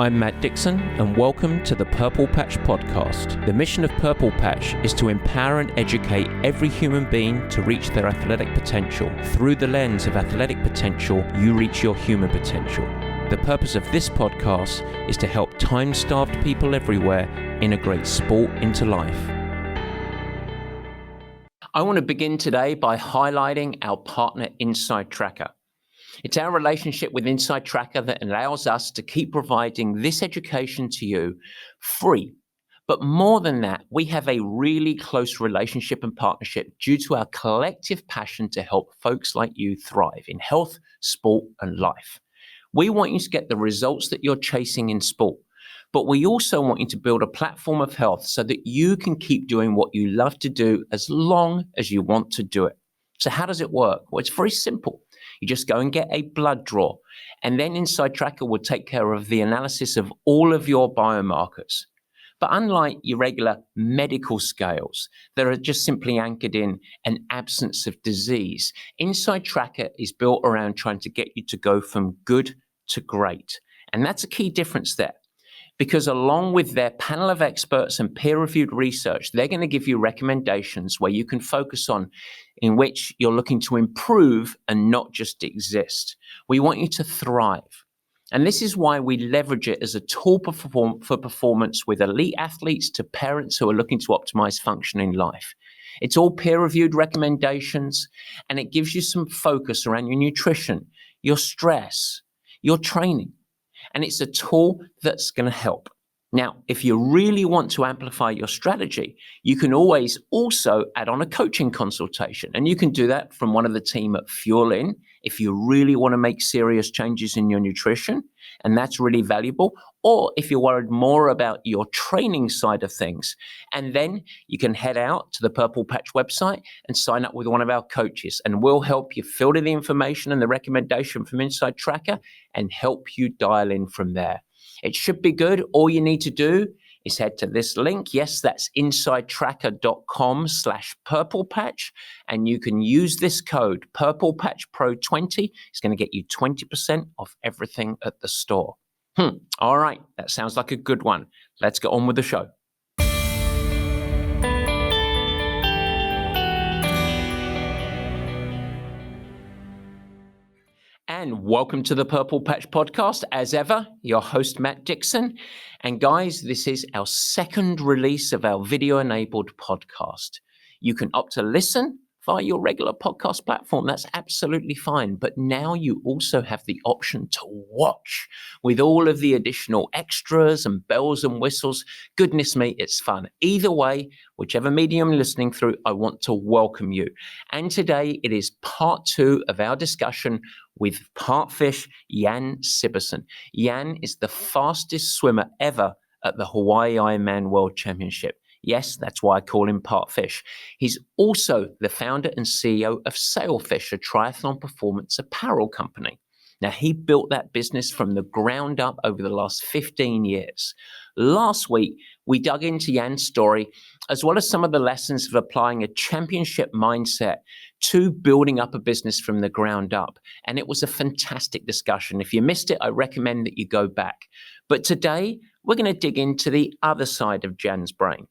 I'm Matt Dixon, and welcome to the Purple Patch Podcast. The mission of Purple Patch is to empower and educate every human being to reach their athletic potential. Through the lens of athletic potential, you reach your human potential. The purpose of this podcast is to help time-starved people everywhere integrate sport into life. I want to begin today by highlighting our partner Inside Tracker. It's our relationship with Inside Tracker that allows us to keep providing this education to you free. But more than that, we have a really close relationship and partnership due to our collective passion to help folks like you thrive in health, sport, and life. We want you to get the results that you're chasing in sport, but we also want you to build a platform of health so that you can keep doing what you love to do as long as you want to do it. So how does it work? Well, it's very simple. You just go and get a blood draw, and then Inside Tracker will take care of the analysis of all of your biomarkers. But unlike your regular medical scales that are just simply anchored in an absence of disease, Inside Tracker is built around trying to get you to go from good to great. And that's a key difference there. Because along with their panel of experts and peer-reviewed research, they're going to give you recommendations where you can focus on in which you're looking to improve and not just exist. We want you to thrive. And this is why we leverage it as a tool for performance with elite athletes to parents who are looking to optimize function in life. It's all peer-reviewed recommendations, and it gives you some focus around your nutrition, your stress, your training. And it's a tool that's going to help. Now, if you really want to amplify your strategy, you can always also add on a coaching consultation. And you can do that from one of the team at Fuel In if you really want to make serious changes in your nutrition. And that's really valuable. Or if you're worried more about your training side of things. And then you can head out to the Purple Patch website and sign up with one of our coaches. And we'll help you filter the information and the recommendation from Inside Tracker and help you dial in from there. It should be good. All you need to do is head to this link. Yes, that's insidetracker.com/purplepatch. And you can use this code PurplePatchPro20. It's going to get you 20% off everything at the store. All right. That sounds like a good one. Let's get on with the show. And welcome to the Purple Patch Podcast. As ever, your host, Matt Dixon. And guys, this is our second release of our video-enabled podcast. You can opt to listen via your regular podcast platform. That's absolutely fine. But now you also have the option to watch with all of the additional extras and bells and whistles. Goodness me, it's fun. Either way, whichever medium you're listening through, I want to welcome you. And today it is part 2 of our discussion with Partfish Jan Sibbersen. Jan is the fastest swimmer ever at the Hawaii Ironman World Championship. Yes, that's why I call him Partfish. He's also the founder and CEO of Sailfish, a triathlon performance apparel company. Now, he built that business from the ground up over the last 15 years. Last week, we dug into Jan's story, as well as some of the lessons of applying a championship mindset to building up a business from the ground up. And it was a fantastic discussion. If you missed it, I recommend that you go back. But today, we're going to dig into the other side of Jan's brain.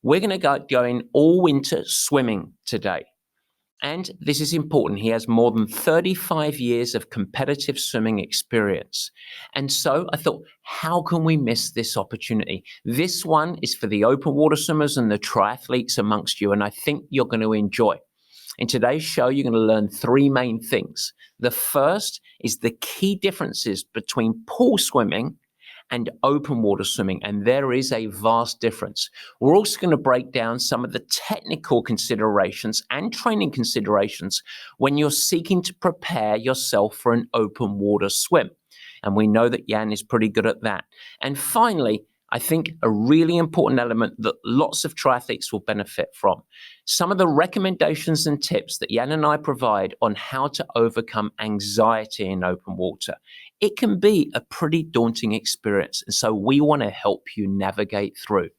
We're going to go going all into swimming today. And this is important. He has more than 35 years of competitive swimming experience. And so I thought, how can we miss this opportunity? This one is for the open water swimmers and the triathletes amongst you, and I think you're going to enjoy. In today's show, you're going to learn 3 main things. The first is the key differences between pool swimming and open water swimming, and there is a vast difference. We're also going to break down some of the technical considerations and training considerations when you're seeking to prepare yourself for an open water swim. And we know that Jan is pretty good at that. And finally, I think a really important element that lots of triathletes will benefit from. Some of the recommendations and tips that Jan and I provide on how to overcome anxiety in open water. It can be a pretty daunting experience, and so we want to help you navigate through.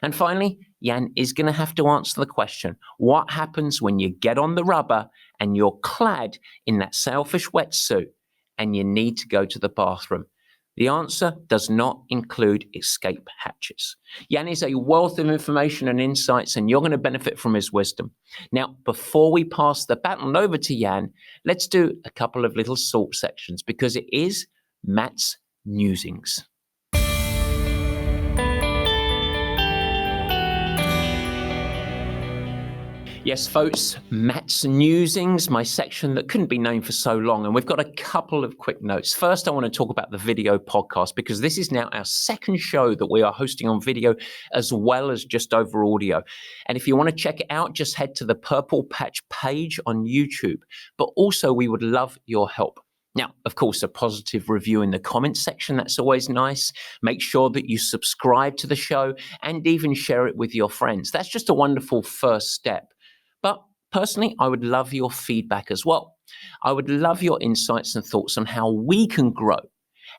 And finally, Jan is going to have to answer the question, what happens when you get on the rubber and you're clad in that Sailfish wetsuit and you need to go to the bathroom? The answer does not include escape hatches. Jan is a wealth of information and insights, and you're going to benefit from his wisdom. Now, before we pass the baton over to Jan, let's do a couple of little salt sections because it is Matt's Musings. Yes, folks, Matt's Musings, my section that couldn't be named for so long. And we've got a couple of quick notes. First, I want to talk about the video podcast because this is now our second show that we are hosting on video as well as just over audio. And if you want to check it out, just head to the Purple Patch page on YouTube. But also, we would love your help. Now, of course, a positive review in the comments section, that's always nice. Make sure that you subscribe to the show and even share it with your friends. That's just a wonderful first step. But personally, I would love your feedback as well. I would love your insights and thoughts on how we can grow.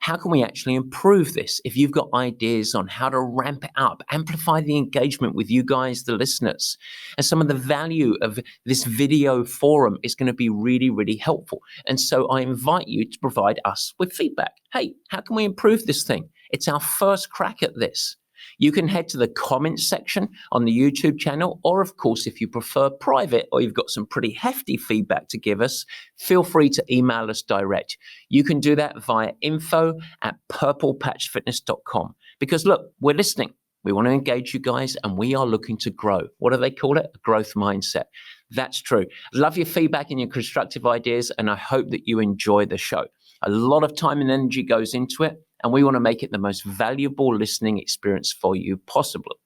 How can we actually improve this? If you've got ideas on how to ramp it up, amplify the engagement with you guys, the listeners, and some of the value of this video forum is going to be really, really helpful. And so I invite you to provide us with feedback. Hey, how can we improve this thing? It's our first crack at this. You can head to the comments section on the YouTube channel, or of course, if you prefer private or you've got some pretty hefty feedback to give us, feel free to email us direct. You can do that via info@purplepatchfitness.com. Because look, we're listening. We want to engage you guys and we are looking to grow. What do they call it? A growth mindset. That's true. Love your feedback and your constructive ideas, and I hope that you enjoy the show. A lot of time and energy goes into it, and we want to make it the most valuable listening experience for you possible.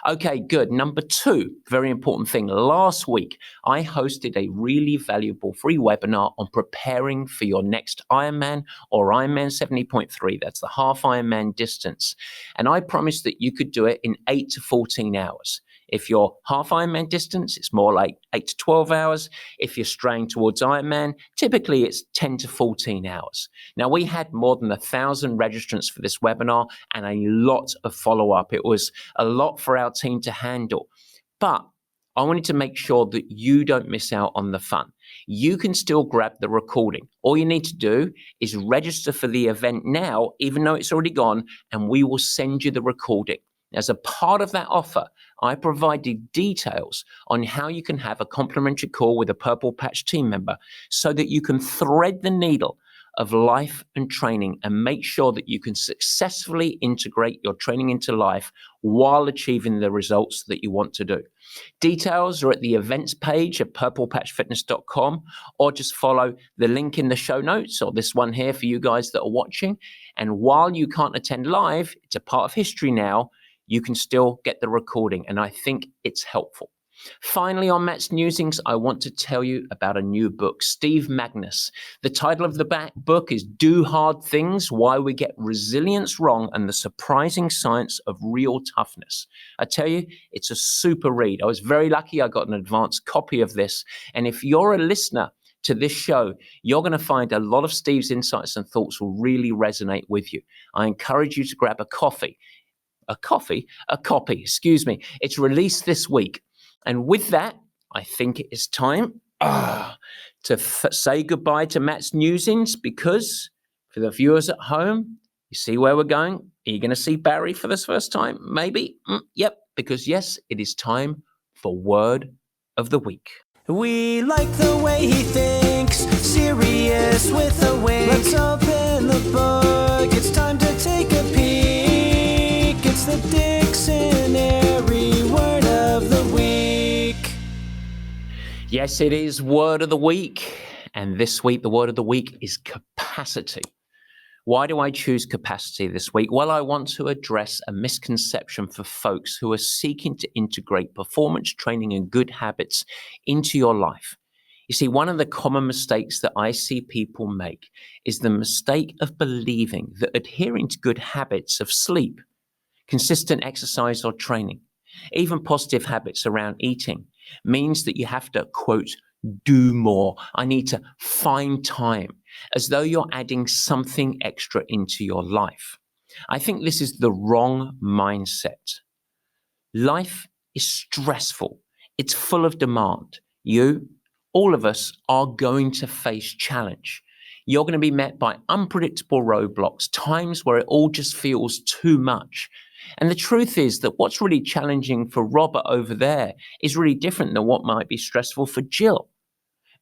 Okay, good. Number 2, very important thing. Last week, I hosted a really valuable free webinar on preparing for your next Ironman or Ironman 70.3. That's the half Ironman distance. And I promised that you could do it in 8 to 14 hours. If you're half Ironman distance, it's more like 8 to 12 hours. If you're straying towards Ironman, typically it's 10 to 14 hours. Now, we had more than 1,000 registrants for this webinar and a lot of follow-up. It was a lot for our team to handle. But I wanted to make sure that you don't miss out on the fun. You can still grab the recording. All you need to do is register for the event now, even though it's already gone, and we will send you the recording. As a part of that offer, I provided details on how you can have a complimentary call with a Purple Patch team member so that you can thread the needle of life and training and make sure that you can successfully integrate your training into life while achieving the results that you want to do. Details are at the events page at purplepatchfitness.com, or just follow the link in the show notes, or this one here for you guys that are watching. And while you can't attend live, it's a part of history now, you can still get the recording, and I think it's helpful. Finally, on Matt's Musings, I want to tell you about a new book, Steve Magnus. The title of the book is Do Hard Things, Why We Get Resilience Wrong and the Surprising Science of Real Toughness. I tell you, it's a super read. I was very lucky I got an advanced copy of this, and if you're a listener to this show, you're going to find a lot of Steve's insights and thoughts will really resonate with you. I encourage you to grab a copy. It's released this week. And with that, I think it is time to say goodbye to Matt's Musings, because for the viewers at home, you see where we're going? Are you going to see Barry for this first time? Maybe? Yep, because yes, it is time for Word of the Week. We like the way he thinks, serious with a wink. Let's open the book, it's time to take a peek. It's the dictionary word of the week. Yes, it is Word of the Week. And this week, the word of the week is capacity. Why do I choose capacity this week? Well, I want to address a misconception for folks who are seeking to integrate performance training and good habits into your life. You see, one of the common mistakes that I see people make is the mistake of believing that adhering to good habits of sleep, consistent exercise or training, even positive habits around eating, means that you have to, quote, do more. I need to find time, as though you're adding something extra into your life. I think this is the wrong mindset. Life is stressful. It's full of demand. All of us are going to face challenge. You're going to be met by unpredictable roadblocks, times where it all just feels too much. And the truth is that what's really challenging for Robert over there is really different than what might be stressful for Jill.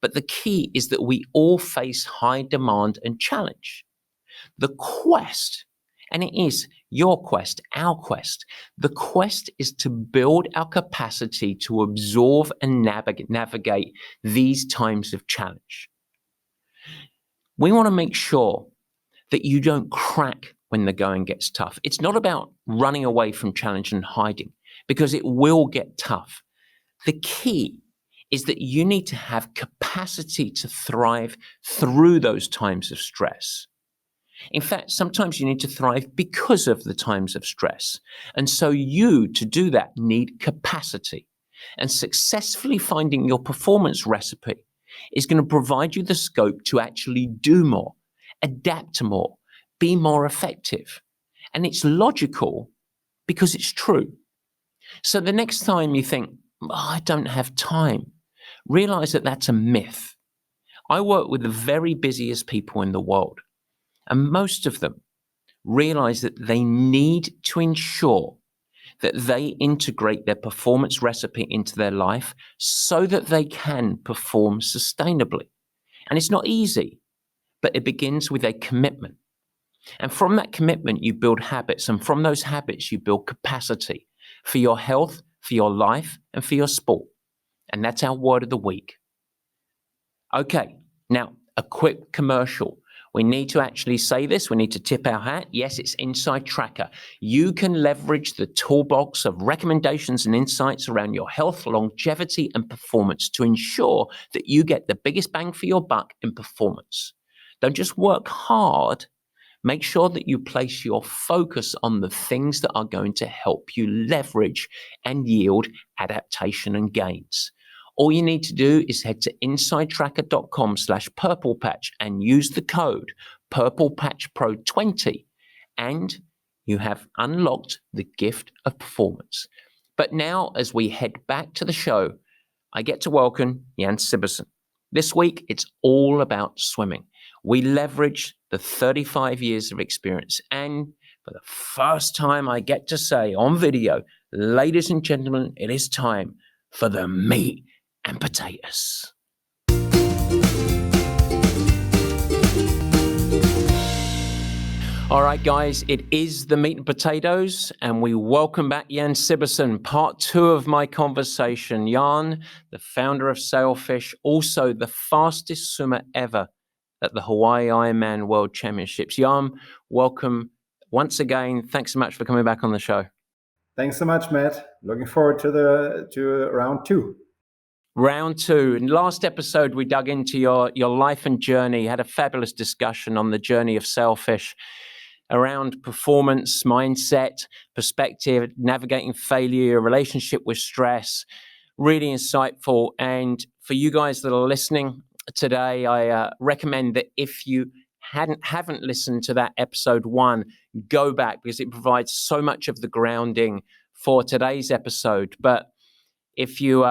But the key is that we all face high demand and challenge. The quest, and it is your quest, our quest, the quest is to build our capacity to absorb and navigate these times of challenge. We want to make sure that you don't crack when the going gets tough. It's not about running away from challenge and hiding, because it will get tough. The key is that you need to have capacity to thrive through those times of stress. In fact, sometimes you need to thrive because of the times of stress. And so you, to do that, need capacity. And successfully finding your performance recipe is going to provide you the scope to actually do more, adapt to more, be more effective. And it's logical because it's true. So the next time you think, I don't have time, realize that that's a myth. I work with the very busiest people in the world, and most of them realize that they need to ensure that they integrate their performance recipe into their life so that they can perform sustainably. And it's not easy, but it begins with a commitment. And from that commitment, you build habits. And from those habits, you build capacity for your health, for your life, and for your sport. And that's our word of the week. Okay, now a quick commercial. We need to actually say this. We need to tip our hat. Yes, it's Inside Tracker. You can leverage the toolbox of recommendations and insights around your health, longevity, and performance to ensure that you get the biggest bang for your buck in performance. Don't just work hard. Make sure that you place your focus on the things that are going to help you leverage and yield adaptation and gains. All you need to do is head to insidetracker.com/purplepatch and use the code PurplePatchPro20, and you have unlocked the gift of performance. But now, as we head back to the show, I get to welcome Jan Sibbersen. This week, it's all about swimming. We leverage the 35 years of experience, and for the first time, I get to say on video, ladies and gentlemen, it is time for the meat and potatoes. All right, guys, it is the meat and potatoes, and we welcome back Jan Sibbersen, part 2 of my conversation. Jan, the founder of Sailfish, also the fastest swimmer ever at the Hawaii Ironman World Championships. Jan, welcome once again. Thanks so much for coming back on the show. Thanks so much, Matt. Looking forward to round 2. Round 2. In last episode, we dug into your life and journey, had a fabulous discussion on the journey of Sailfish around performance, mindset, perspective, navigating failure, your relationship with stress. Really insightful. And for you guys that are listening today, I recommend that if you haven't listened to that episode 1, go back, because it provides so much of the grounding for today's episode. But if you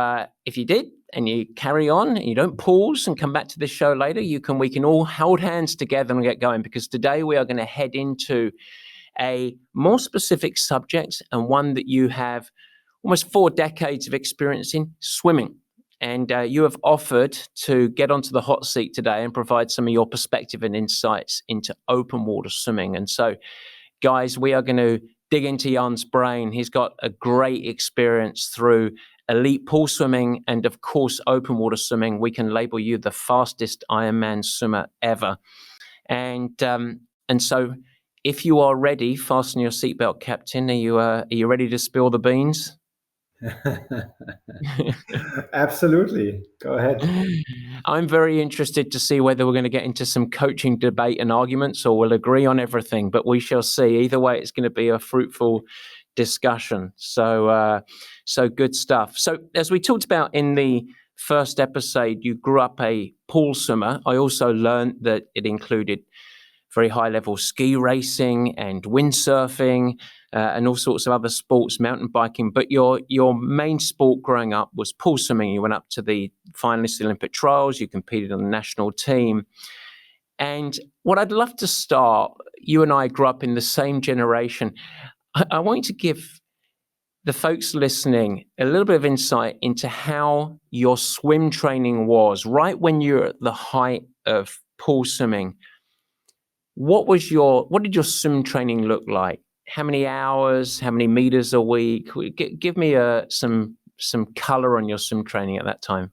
did and you carry on and you don't pause and come back to this show later, we can all hold hands together and get going, because today we are going to head into a more specific subject, and one that you have almost 4 decades of experience in: swimming. And you have offered to get onto the hot seat today and provide some of your perspective and insights into open water swimming. And so, guys, we are going to dig into Jan's brain. He's got a great experience through elite pool swimming and, of course, open water swimming. We can label you the fastest Ironman swimmer ever. And so, if you are ready, fasten your seatbelt, Captain. Are you ready to spill the beans? Absolutely. Go ahead. I'm very interested to see whether we're going to get into some coaching debate and arguments, or we'll agree on everything, but we shall see. Either way, it's going to be a fruitful discussion. So good stuff. So as we talked about in the first episode, you grew up a pool swimmer. I also learned that it included very high level ski racing and windsurfing, and all sorts of other sports, mountain biking. But your main sport growing up was pool swimming. You went up to the finalist Olympic trials. You competed on the national team. And what I'd love to start, you and I grew up in the same generation. I want you to give the folks listening a little bit of insight into how your swim training was right when you're at the height of pool swimming. What did your swim training look like? How many hours? How many meters a week? Give me some color on your swim training at that time.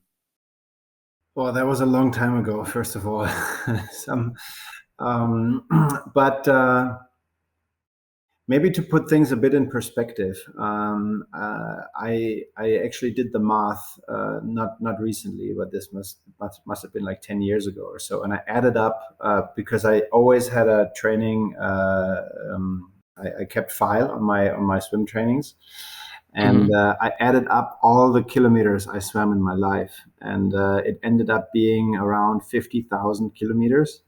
Well, that was a long time ago, first of all. But maybe to put things a bit in perspective, I actually did the math not recently, but this must have been like 10 years ago or so, and I added up because I always had a training. I kept file on my swim trainings, and I added up all the kilometers I swam in my life, and it ended up being around 50,000 kilometers.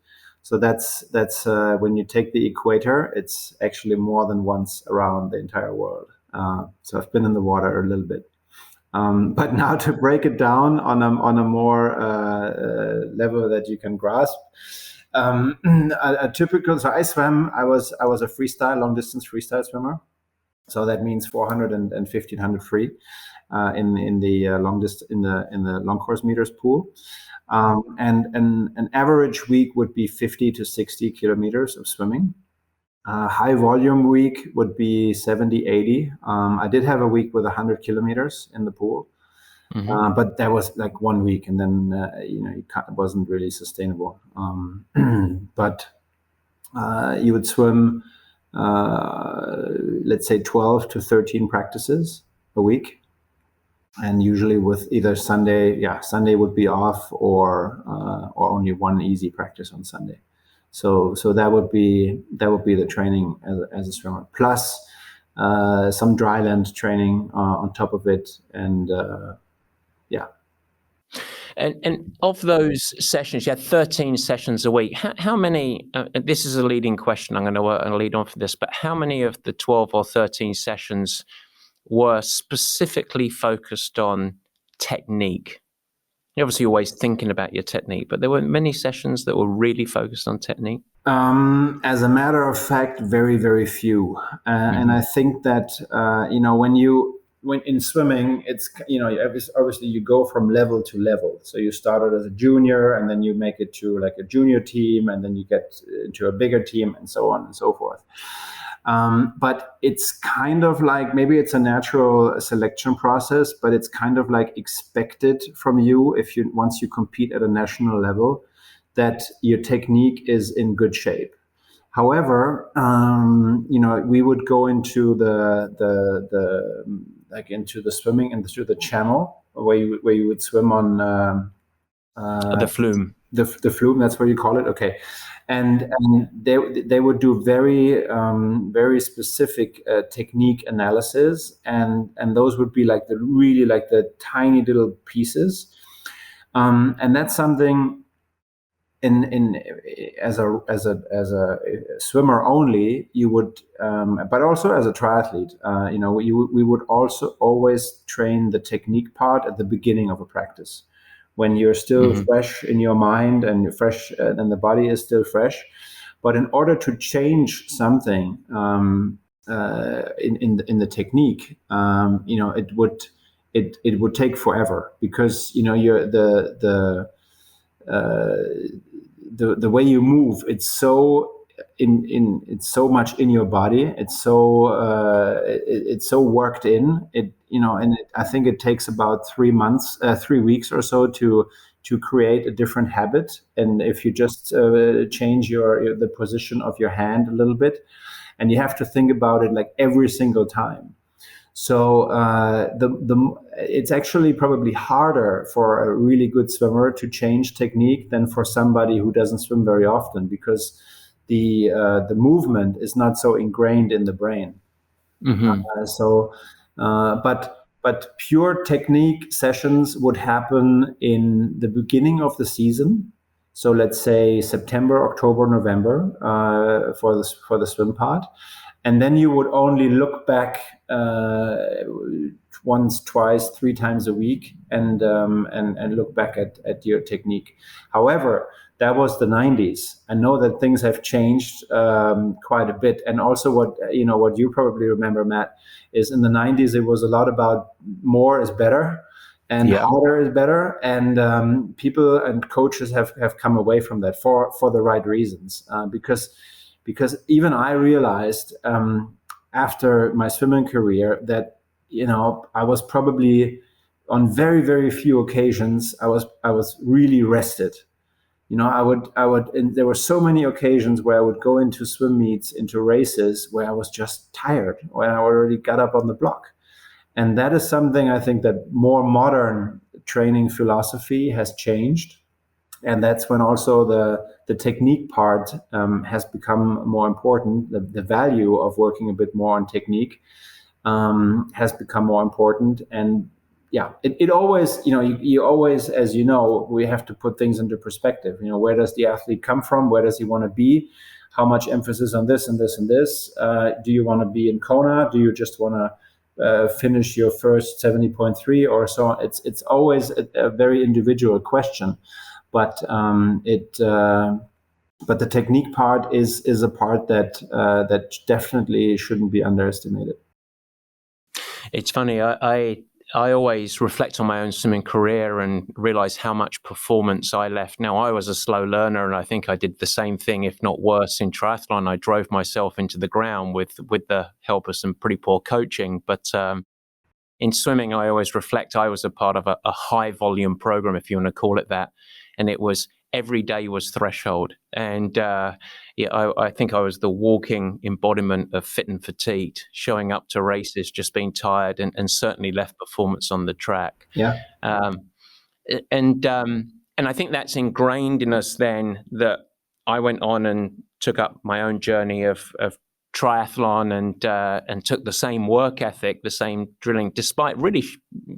So that's when you take the equator, it's actually more than once around the entire world. So I've been in the water a little bit. But now to break it down on a more level that you can grasp, a typical. So I swam. I was a freestyle, long distance freestyle swimmer. So that means 400 and 1500 free in the long course meters pool. And an average week would be 50 to 60 kilometers of swimming. High volume week would be 70, 80. I did have a week with 100 kilometers in the pool, but that was like 1 week, and then it wasn't really sustainable. But you would swim, let's say 12 to 13 practices a week. And usually with either Sunday would be off, or only one easy practice on Sunday. So that would be the training as a swimmer, plus some dry land training on top of it, and yeah. And of those sessions, you had 13 sessions a week. How many? This is a leading question. I'm going to lead on for this, but how many of the 12 or 13 sessions were specifically focused on technique? You're obviously always thinking about your technique, but there were many sessions that were really focused on technique. As a matter of fact, very, very few. And I think that, when in swimming, it's, obviously you go from level to level. So you started as a junior, and then you make it to like a junior team, and then you get into a bigger team, and so on and so forth. But it's kind of like, maybe it's a natural selection process, but it's kind of like expected from you, once you compete at a national level, that your technique is in good shape. However, we would go into into the swimming and through the channel where you would swim on the flume. The flume, that's what you call it. Okay. And they would do very very specific technique analysis, and those would be like the tiny little pieces, and that's something as a swimmer only you would, but also as a triathlete, we would also always train the technique part at the beginning of a practice, when you're still fresh in your mind and you're fresh, and the body is still fresh. But in order to change something in the technique, it would take forever, because you're the way you move, it's so it's so much in your body, it's so worked in it, I think it takes about 3 weeks or so to create a different habit. And if you just change the position of your hand a little bit, and you have to think about it like every single time. So it's actually probably harder for a really good swimmer to change technique than for somebody who doesn't swim very often, because the movement is not so ingrained in the brain. But pure technique sessions would happen in the beginning of the season. So let's say September, October, November for the swim part. And then you would only look back once, twice, 3 times a week, and look back at your technique. However, that was the 90s. I know that things have changed quite a bit. And also what you probably remember, Matt, is in the 90s, it was a lot about more is better and harder is better. And people and coaches have come away from that for the right reasons. Because even I realized after my swimming career that, I was probably on very, very few occasions, I was really rested. And there were so many occasions where I would go into swim meets, into races where I was just tired, when I already got up on the block. And that is something I think that more modern training philosophy has changed. And that's when also the technique part has become more important. The value of working a bit more on technique has become more important. And it always, you always, as you know, we have to put things into perspective. Where does the athlete come from? Where does he want to be? How much emphasis on this and this and this? Do you want to be in Kona? Do you just want to finish your first 70.3 or so on? It's always a very individual question, but the technique part is a part that definitely shouldn't be underestimated. It's funny. I always reflect on my own swimming career and realize how much performance I left. Now, I was a slow learner, and I think I did the same thing, if not worse, in triathlon. I drove myself into the ground with the help of some pretty poor coaching. But in swimming, I always reflect I was a part of a high volume program, if you want to call it that. And it was every day was threshold. And I think I was the walking embodiment of fit and fatigued, showing up to races, just being tired, and certainly left performance on the track. Yeah. And I think that's ingrained in us then, that I went on and took up my own journey of triathlon and took the same work ethic, the same drilling, despite really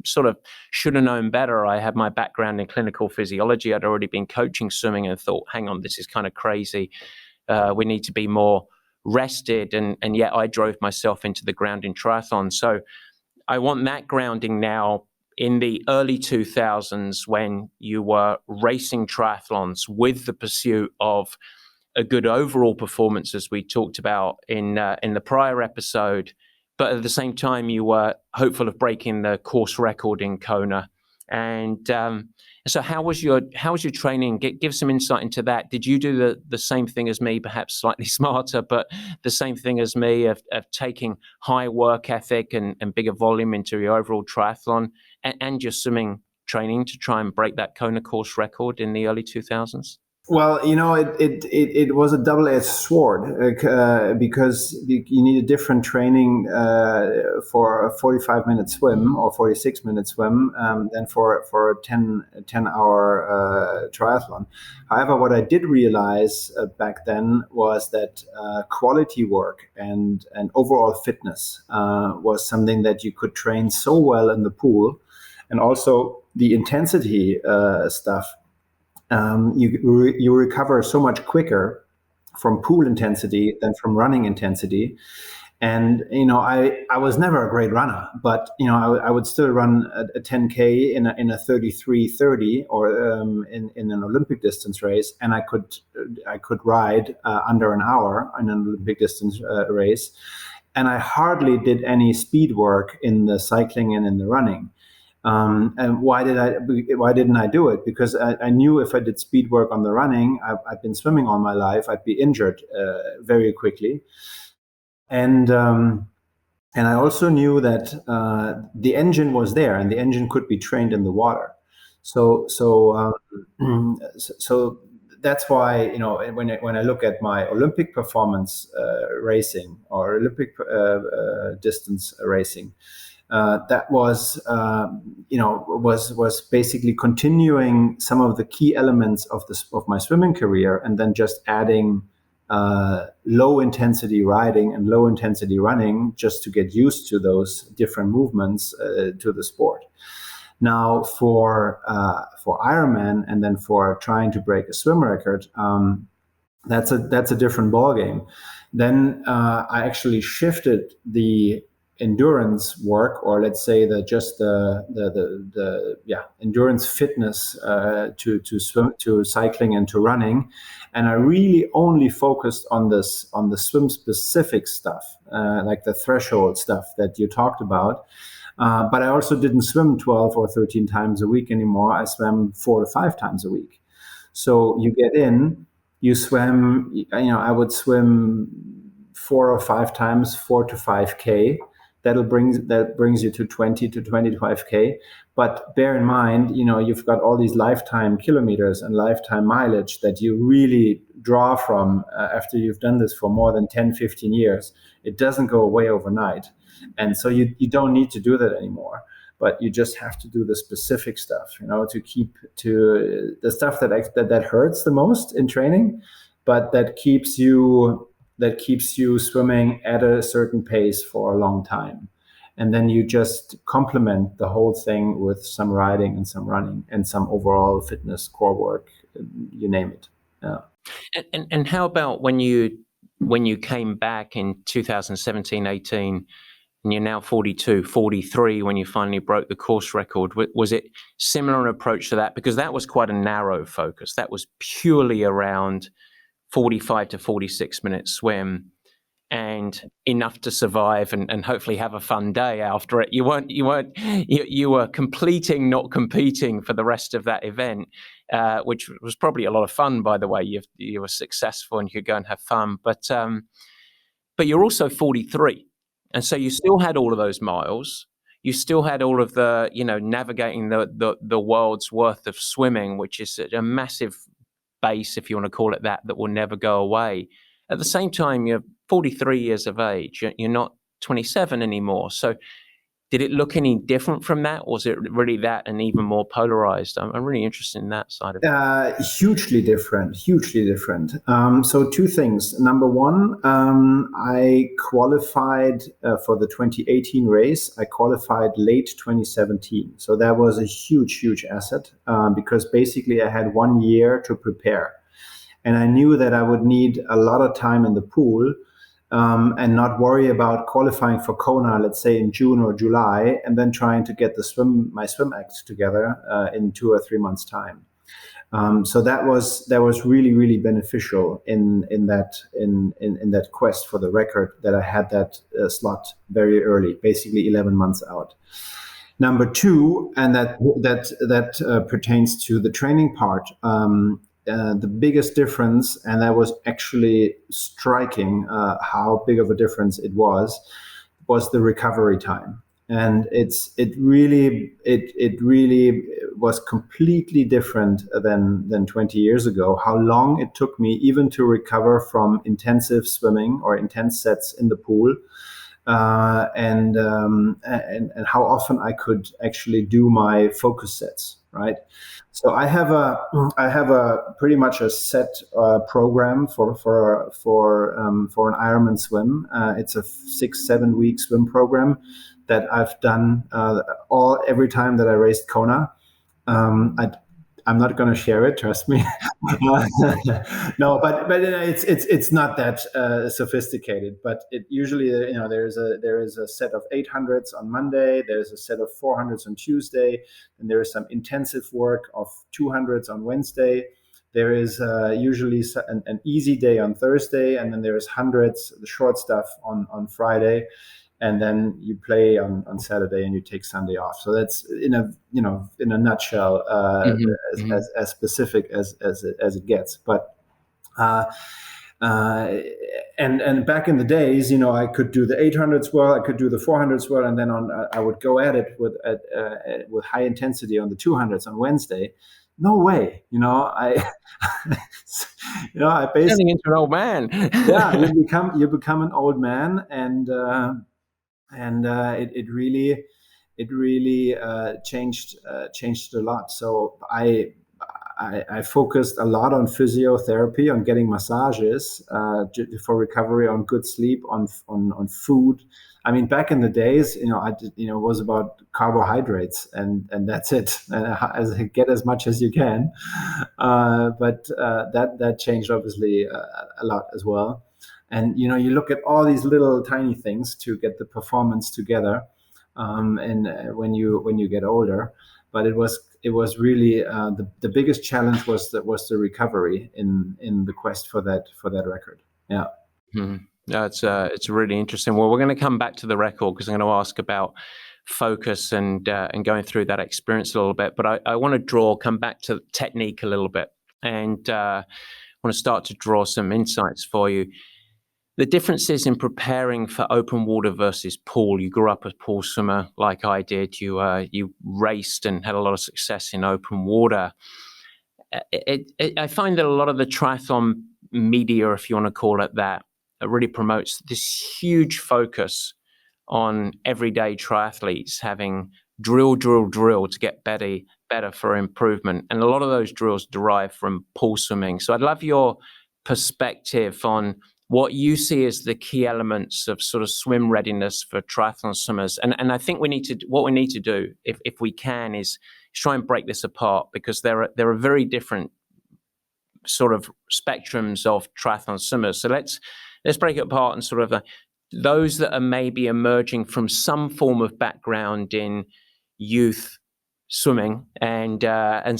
sort of should have known better. I had my background in clinical physiology. I'd already been coaching swimming and thought, hang on, this is kind of crazy. We need to be more rested. And yet I drove myself into the ground in triathlon. So I want that grounding now in the early 2000s, when you were racing triathlons with the pursuit of a good overall performance, as we talked about in the prior episode, but at the same time you were hopeful of breaking the course record in Kona. And so, how was your training? Give some insight into that. Did you do the same thing as me, perhaps slightly smarter, but the same thing as me of taking high work ethic and bigger volume into your overall triathlon and your swimming training to try and break that Kona course record in the early 2000s? Well, it was a double-edged sword because you need a different training for a 45-minute swim or 46-minute swim than for a 10-hour triathlon. However, what I did realize back then was that quality work and overall fitness was something that you could train so well in the pool, and also the intensity stuff. You recover so much quicker from pool intensity than from running intensity. And, I was never a great runner, but, I would still run a 10K in a 33:30 or in an Olympic distance race. And I could ride under an hour in an Olympic distance race. And I hardly did any speed work in the cycling and in the running. And why didn't I do it? Because I knew if I did speed work on the running, I've been swimming all my life, I'd be injured very quickly. And I also knew that the engine was there, and the engine could be trained in the water. So that's why, when I look at my Olympic performance racing or Olympic distance racing, that was basically continuing some of the key elements of my swimming career, and then just adding low intensity riding and low intensity running just to get used to those different movements to the sport. Now, for Ironman, and then for trying to break a swim record, that's a different ballgame. Then I actually shifted the endurance work, or let's say the endurance fitness to swim, to cycling, and to running, and I really only focused on the swim specific stuff, like the threshold stuff that you talked about. But I also didn't swim 12 or 13 times a week anymore. I swam 4 to 5 times a week. So you get in, you swim. I would swim 4 or 5 times, 4 to 5K. That brings you to 20 to 25K. But bear in mind, you've got all these lifetime kilometers and lifetime mileage that you really draw from after you've done this for more than 10, 15 years. It doesn't go away overnight. And so you don't need to do that anymore. But you just have to do the specific stuff, to keep to the stuff that hurts the most in training, but that keeps you swimming at a certain pace for a long time. And then you just complement the whole thing with some riding and some running and some overall fitness core work, you name it. Yeah. And how about when you came back in 2017, 18, and you're now 42, 43 when you finally broke the course record? Was it similar an approach to that? Because that was quite a narrow focus. That was purely around 45 to 46 minute swim and enough to survive and hopefully have a fun day after it. You were completing, not competing for the rest of that event, which was probably a lot of fun, by the way. You were successful and you could go and have fun, but you're also 43. And so you still had all of those miles. You still had all of the, navigating the world's worth of swimming, which is a massive base, if you want to call it that will never go away. At the same time, you're 43 years of age. You're not 27 anymore. So did it look any different from that? Or was it really that and even more polarized? I'm really interested in that side of it. Hugely different. So 2 things. Number one, I qualified for the 2018 race. I qualified late 2017. So that was a huge asset because basically I had 1 year to prepare. And I knew that I would need a lot of time in the pool and not worry about qualifying for Kona, let's say in June or July, and then trying to get my swim act together in 2 or 3 months' time. So that was really beneficial in that quest for the record, that I had that slot very early, basically 11 months out. Number 2, and that pertains to the training part. The biggest difference, and that was actually striking how big of a difference it was the recovery time. And it really was completely different than 20 years ago, how long it took me even to recover from intensive swimming or intense sets in the pool, and how often I could actually do my focus sets, right? So I have a pretty much a set program for an Ironman swim. It's a 6-7 week swim program that I've done every time that I raced Kona. I'm not going to share it, trust me. No, but it's not that sophisticated. But it usually, there is a set of 800s on Monday. There's a set of 400s on Tuesday, and there is some intensive work of 200s on Wednesday. There is usually an easy day on Thursday, and then there is hundreds, the short stuff on Friday. And then you play on Saturday and you take Sunday off. So that's in a nutshell as specific as it gets. But and back in the days, I could do the 800s well, I could do the 400s well, and then I would go at it with high intensity on the 200s on Wednesday. No way, I basically turning into an old man. Yeah, you become an old man, and it really changed a lot. So I focused a lot on physiotherapy, on getting massages for recovery, on good sleep, on food. I mean, back in the days, it was about carbohydrates and that's it. Get as much as you can. But that changed obviously a lot as well. And you look at all these little tiny things to get the performance together, and when you get older. But it was really the biggest challenge was the recovery in the quest for that record. Yeah. Mm-hmm. No, it's really interesting. Well, we're going to come back to the record because I'm going to ask about focus and going through that experience a little bit. But I want to come back to technique a little bit, and want to start to draw some insights for you. The differences in preparing for open water versus pool. You grew up a pool swimmer like I did. You raced and had a lot of success in open water. I find that a lot of the triathlon media, if you want to call it that, really promotes this huge focus on everyday triathletes having drill to get better for improvement. And a lot of those drills derive from pool swimming. So I'd love your perspective on what you see as the key elements of sort of swim readiness for triathlon swimmers. And I think what we need to do, if we can, is try and break this apart, because there are very different sort of spectrums of triathlon swimmers. So let's break it apart and sort of those that are maybe emerging from some form of background in youth swimming and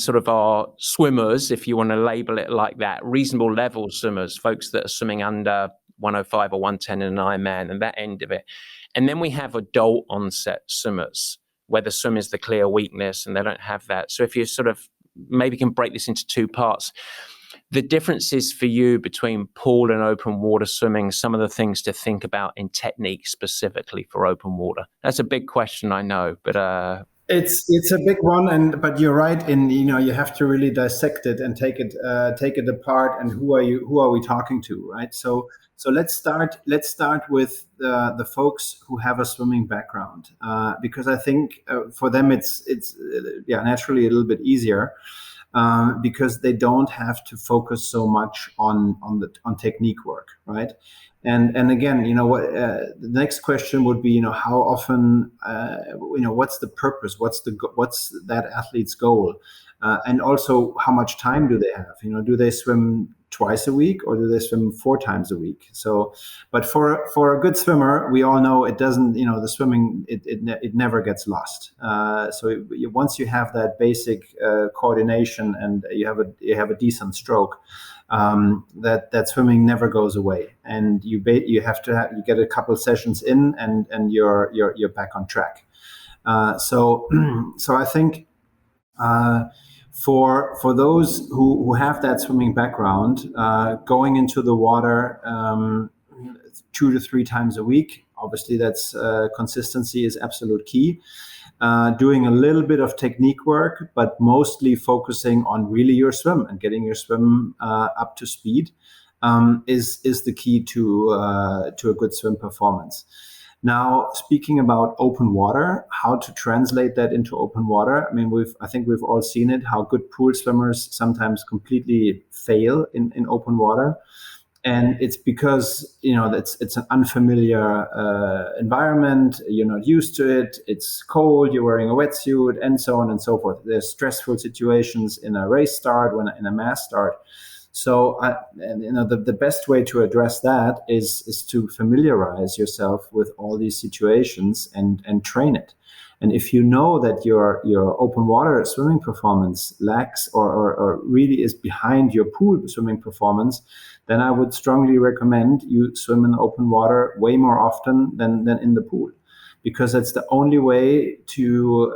sort of our swimmers, if you want to label it like that, reasonable level swimmers, folks that are swimming under 105 or 110 in an Ironman and that end of it. And then we have adult onset swimmers, where the swim is the clear weakness and they don't have that. So if you sort of maybe can break this into two parts, the differences for you between pool and open water swimming, some of the things to think about in technique specifically for open water. That's a big question, I know, but it's a big one, but you're right in you have to really dissect it and take it apart. And who are we talking to, right? So let's start with the folks who have a swimming background, because I think for them it's naturally a little bit easier. Because they don't have to focus so much on technique work, right? And again, the next question would be, how often, what's the purpose? What's that athlete's goal? And also, how much time do they have? Do they swim twice a week or do they swim 4 times a week? So, but for a good swimmer, we all know it doesn't, the swimming, it never gets lost. So once you have that basic coordination and you have a decent stroke, that swimming never goes away, and you get a couple sessions in and you're back on track. So I think for those who have that swimming background, going into the water 2 to 3 times a week, obviously that's consistency is absolute key. Doing a little bit of technique work, but mostly focusing on really your swim and getting your swim up to speed is the key to a good swim performance. Now, speaking about open water, how to translate that into open water. I mean, I think we've all seen it, how good pool swimmers sometimes completely fail in open water. And it's because, it's an unfamiliar environment. You're not used to it. It's cold. You're wearing a wetsuit and so on and so forth. There's stressful situations in a race start, in a mass start. So, the best way to address that is to familiarize yourself with all these situations and train it. And if you know that your open water swimming performance lacks or really is behind your pool swimming performance, then I would strongly recommend you swim in open water way more often than in the pool, because that's the only way to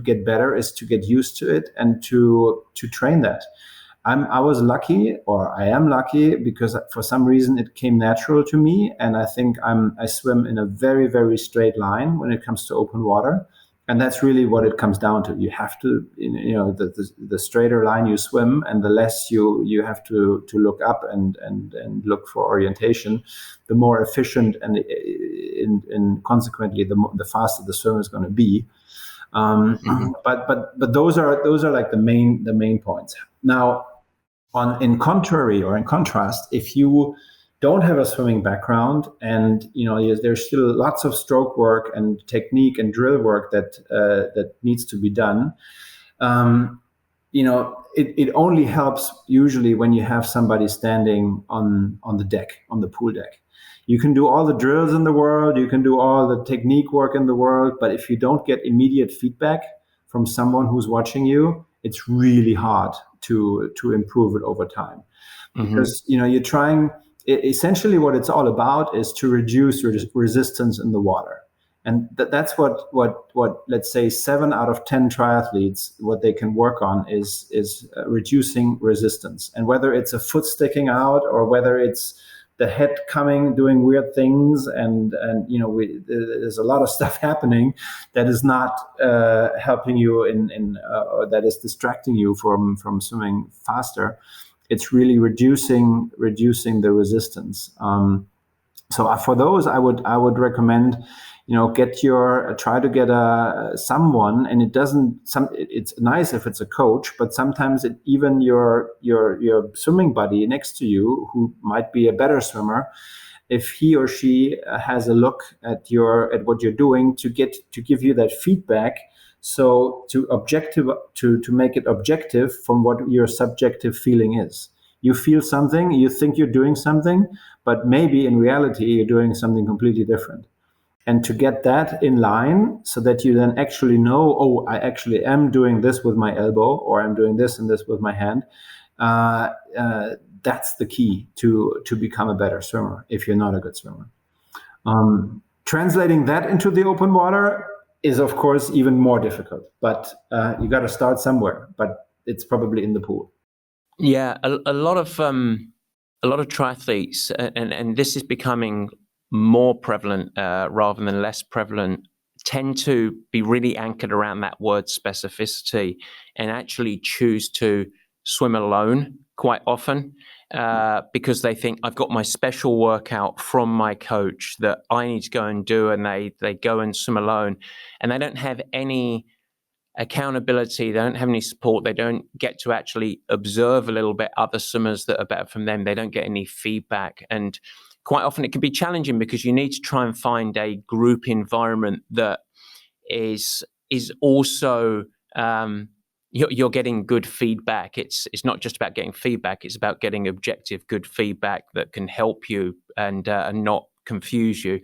get better, is to get used to it and to train that. I was lucky, or I am lucky, because for some reason it came natural to me, and I think I swim in a very, very straight line when it comes to open water, and that's really what it comes down to. You have to, the straighter line you swim, and the less you have to look up and look for orientation, the more efficient and consequently the faster the swim is going to be. But those are like the main points. Now, in contrast, if you don't have a swimming background and there's still lots of stroke work and technique and drill work that needs to be done, it only helps usually when you have somebody standing on the deck, on the pool deck. You can do all the drills in the world, you can do all the technique work in the world, but if you don't get immediate feedback from someone who's watching you, it's really hard to improve it over time. Because you're trying, essentially what it's all about is to reduce resistance in the water. And that's what let's say 7 out of 10 triathletes, what they can work on is reducing resistance. And whether it's a foot sticking out or whether it's the head coming, doing weird things, and there's a lot of stuff happening that is not helping you or that is distracting you from swimming faster. It's really reducing the resistance. So for those, I would recommend, try to get someone, and it's nice if it's a coach, but sometimes even your swimming buddy next to you, who might be a better swimmer, if he or she has a look at what you're doing, to give you that feedback. So to make it objective from what your subjective feeling is. You feel something, you think you're doing something, but maybe in reality you're doing something completely different. And to get that in line so that you then actually know, oh, I actually am doing this with my elbow, or I'm doing this and this with my hand. That's the key to become a better swimmer if you're not a good swimmer. Translating that into the open water is, of course, even more difficult. But you got to start somewhere. But it's probably in the pool. Yeah, a lot of triathletes, and this is becoming more prevalent rather than less prevalent, tend to be really anchored around that word specificity and actually choose to swim alone quite often because they think, I've got my special workout from my coach that I need to go and do, and they go and swim alone, and they don't have any accountability, they don't have any support, they don't get to actually observe a little bit other swimmers that are better from them, they don't get any feedback. And quite often it can be challenging because you need to try and find a group environment that is also you're getting good feedback. It's not just about getting feedback, it's about getting objective good feedback that can help you and not confuse you.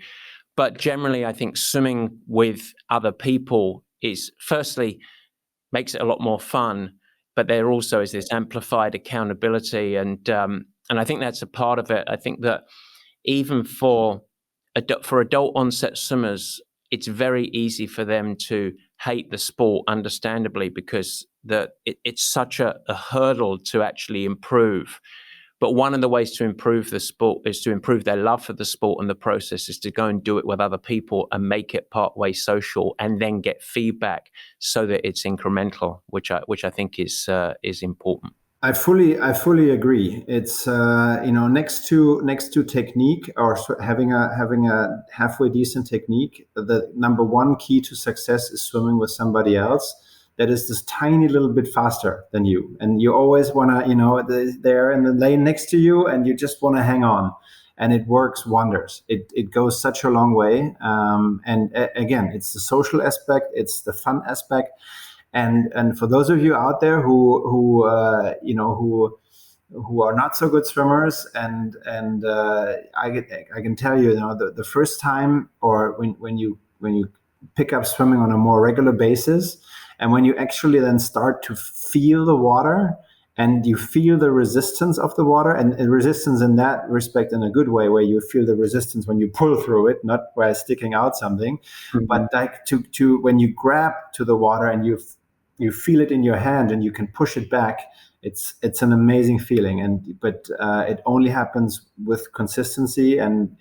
But generally I think swimming with other people is, firstly, makes it a lot more fun, but there also is this amplified accountability, and I think that's a part of it. I think that even for adult onset swimmers, it's very easy for them to hate the sport, understandably, because it's such a hurdle to actually improve. But one of the ways to improve the sport is to improve their love for the sport, and the process is to go and do it with other people and make it partway social, and then get feedback so that it's incremental, which I think is important. I fully agree. It's next to technique, or having a halfway decent technique, the number one key to success is swimming with somebody else that is this tiny little bit faster than you. And you always want to, they're in the lane next to you and you just want to hang on. And it works wonders. It goes such a long way. And again, it's the social aspect, it's the fun aspect. And for those of you out there who are not so good swimmers, and I can tell you, the first time, or when you pick up swimming on a more regular basis, and when you actually then start to feel the water and you feel the resistance of the water, and resistance in that respect in a good way, where you feel the resistance when you pull through it, not by sticking out something, but like to when you grab to the water and you feel it in your hand and you can push it back. It's an amazing feeling, but it only happens with consistency and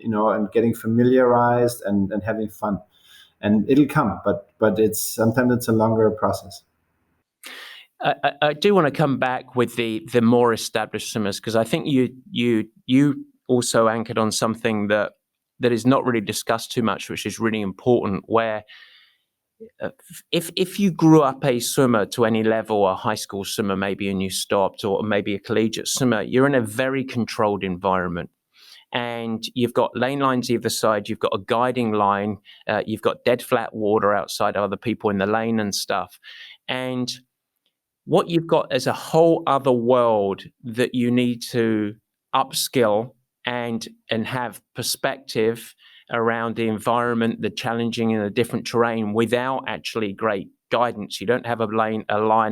getting familiarized and having fun. And it'll come, but sometimes it's a longer process. I do want to come back with the more established swimmers, because I think you also anchored on something that is not really discussed too much, which is really important. Where if you grew up a swimmer to any level, a high school swimmer maybe, and you stopped, or maybe a collegiate swimmer, you're in a very controlled environment. And you've got lane lines either side, you've got a guiding line, you've got dead flat water outside other people in the lane and stuff. And what you've got is a whole other world that you need to upskill and have perspective around the environment, the challenging and the different terrain without actually great guidance. You don't have a line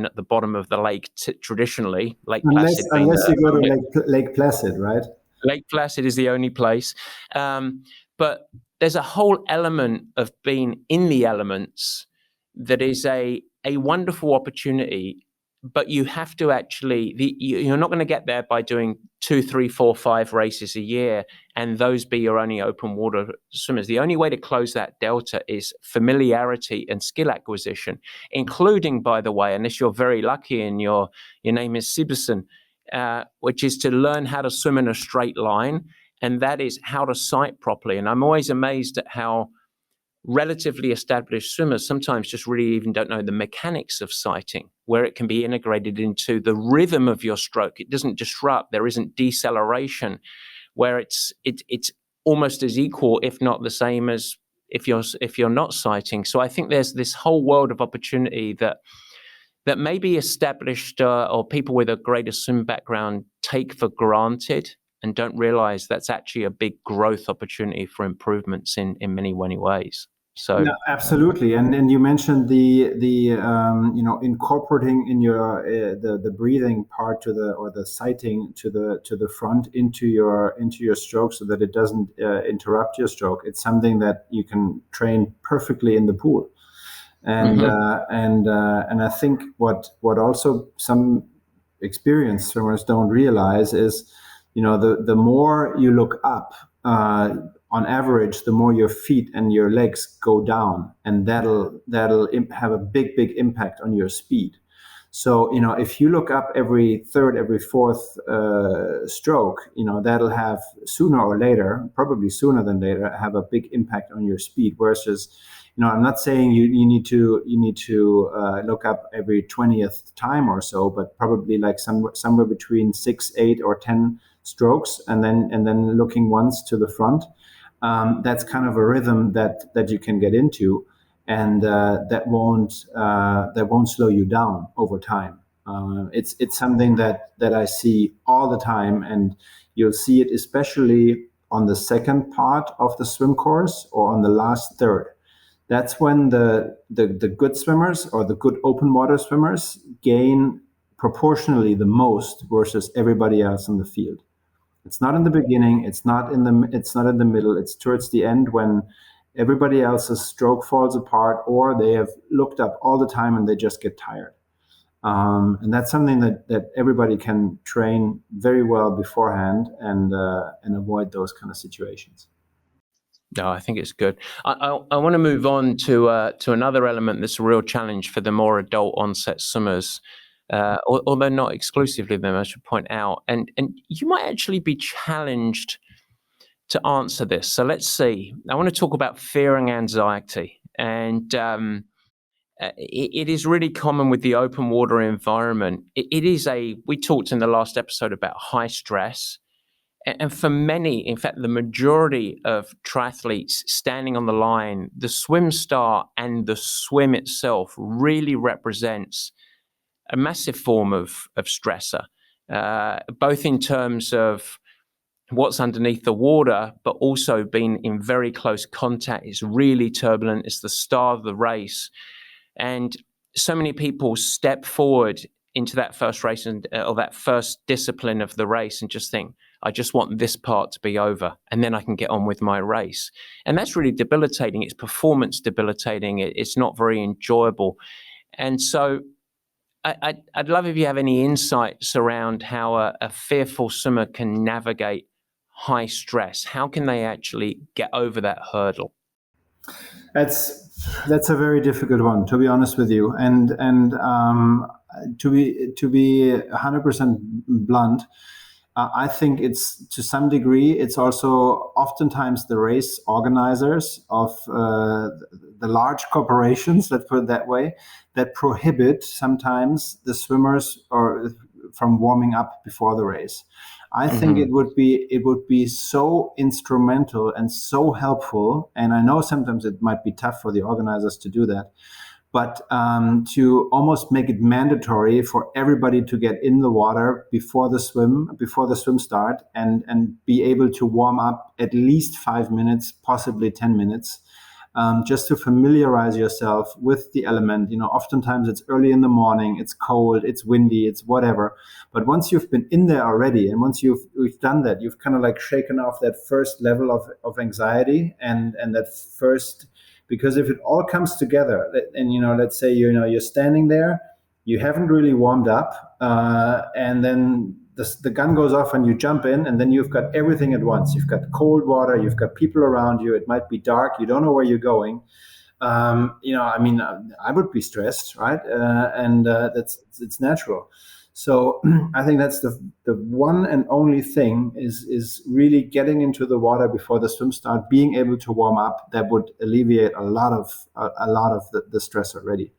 at the bottom of the lake traditionally. Lake Placid unless you go to Lake Placid, right? Lake Placid is the only place. But there's a whole element of being in the elements that is a wonderful opportunity. But you have to actually, you're not going to get there by doing 2, 3, 4, 5 races a year and those be your only open water swimmers. The only way to close that delta is familiarity and skill acquisition, including, by the way, unless you're very lucky and your name is Sibbersen, which is to learn how to swim in a straight line, and that is how to sight properly. And I'm always amazed at how relatively established swimmers sometimes just really even don't know the mechanics of sighting, where it can be integrated into the rhythm of your stroke. It doesn't disrupt. There isn't deceleration, where it's almost as equal, if not the same, as if you're not sighting. So I think there's this whole world of opportunity that maybe established or people with a greater swim background take for granted and don't realize that's actually a big growth opportunity for improvements in many, many ways. So no, absolutely, and you mentioned the incorporating in your the breathing part or the sighting to the front into your stroke so that it doesn't interrupt your stroke. It's something that you can train perfectly in the pool, and I think what also some experienced swimmers don't realize is, the more you look up, on average, the more your feet and your legs go down, and that'll have a big impact on your speed. So, if you look up every third, every fourth stroke, that'll have sooner or later, probably sooner than later, have a big impact on your speed. Versus, I'm not saying you need to look up every 20th time or so, but probably like somewhere between 6, 8, or 10 strokes, and then looking once to the front. That's kind of a rhythm that you can get into, and that won't slow you down over time. It's something that I see all the time, and you'll see it especially on the second part of the swim course or on the last third. That's when the good swimmers or the good open water swimmers gain proportionally the most versus everybody else in the field. It's not in the beginning. It's not in the middle. It's towards the end when everybody else's stroke falls apart, or they have looked up all the time and they just get tired. And that's something that everybody can train very well beforehand and avoid those kind of situations. No, I think it's good. I want to move on to another element that's a real challenge for the more adult onset swimmers. Although not exclusively them, I should point out. And you might actually be challenged to answer this. So let's see. I want to talk about fear and anxiety. And it is really common with the open water environment. We talked in the last episode about high stress. And for many, in fact, the majority of triathletes standing on the line, the swim start and the swim itself really represents a massive form of stressor, both in terms of what's underneath the water, but also being in very close contact. It's really turbulent. It's the start of the race. And so many people step forward into that first race or that first discipline of the race and just think, I just want this part to be over and then I can get on with my race. And that's really debilitating. It's performance debilitating. It's not very enjoyable. And so I'd love if you have any insights around how a fearful swimmer can navigate high stress. How can they actually get over that hurdle? That's a very difficult one, to be honest with you. And to be 100% blunt, I think it's, to some degree, it's also oftentimes the race organizers of the large corporations, let's put it that way, that prohibit sometimes the swimmers from warming up before the race. I think it would be so instrumental and so helpful, and I know sometimes it might be tough for the organizers to do that, but to almost make it mandatory for everybody to get in the water before the swim start, and be able to warm up at least 5 minutes, possibly 10 minutes, just to familiarize yourself with the element. Oftentimes it's early in the morning, it's cold, it's windy, it's whatever. But once you've been in there already, and once we've done that, you've kind of like shaken off that first level of anxiety and that first. Because if it all comes together, and let's say you're standing there, you haven't really warmed up, and then the gun goes off and you jump in, and then you've got everything at once. You've got cold water, you've got people around you. It might be dark, you don't know where you're going. I would be stressed, right? And it's natural. So I think that's the one and only thing is really getting into the water before the swim start, being able to warm up. That would alleviate a lot of the stress already.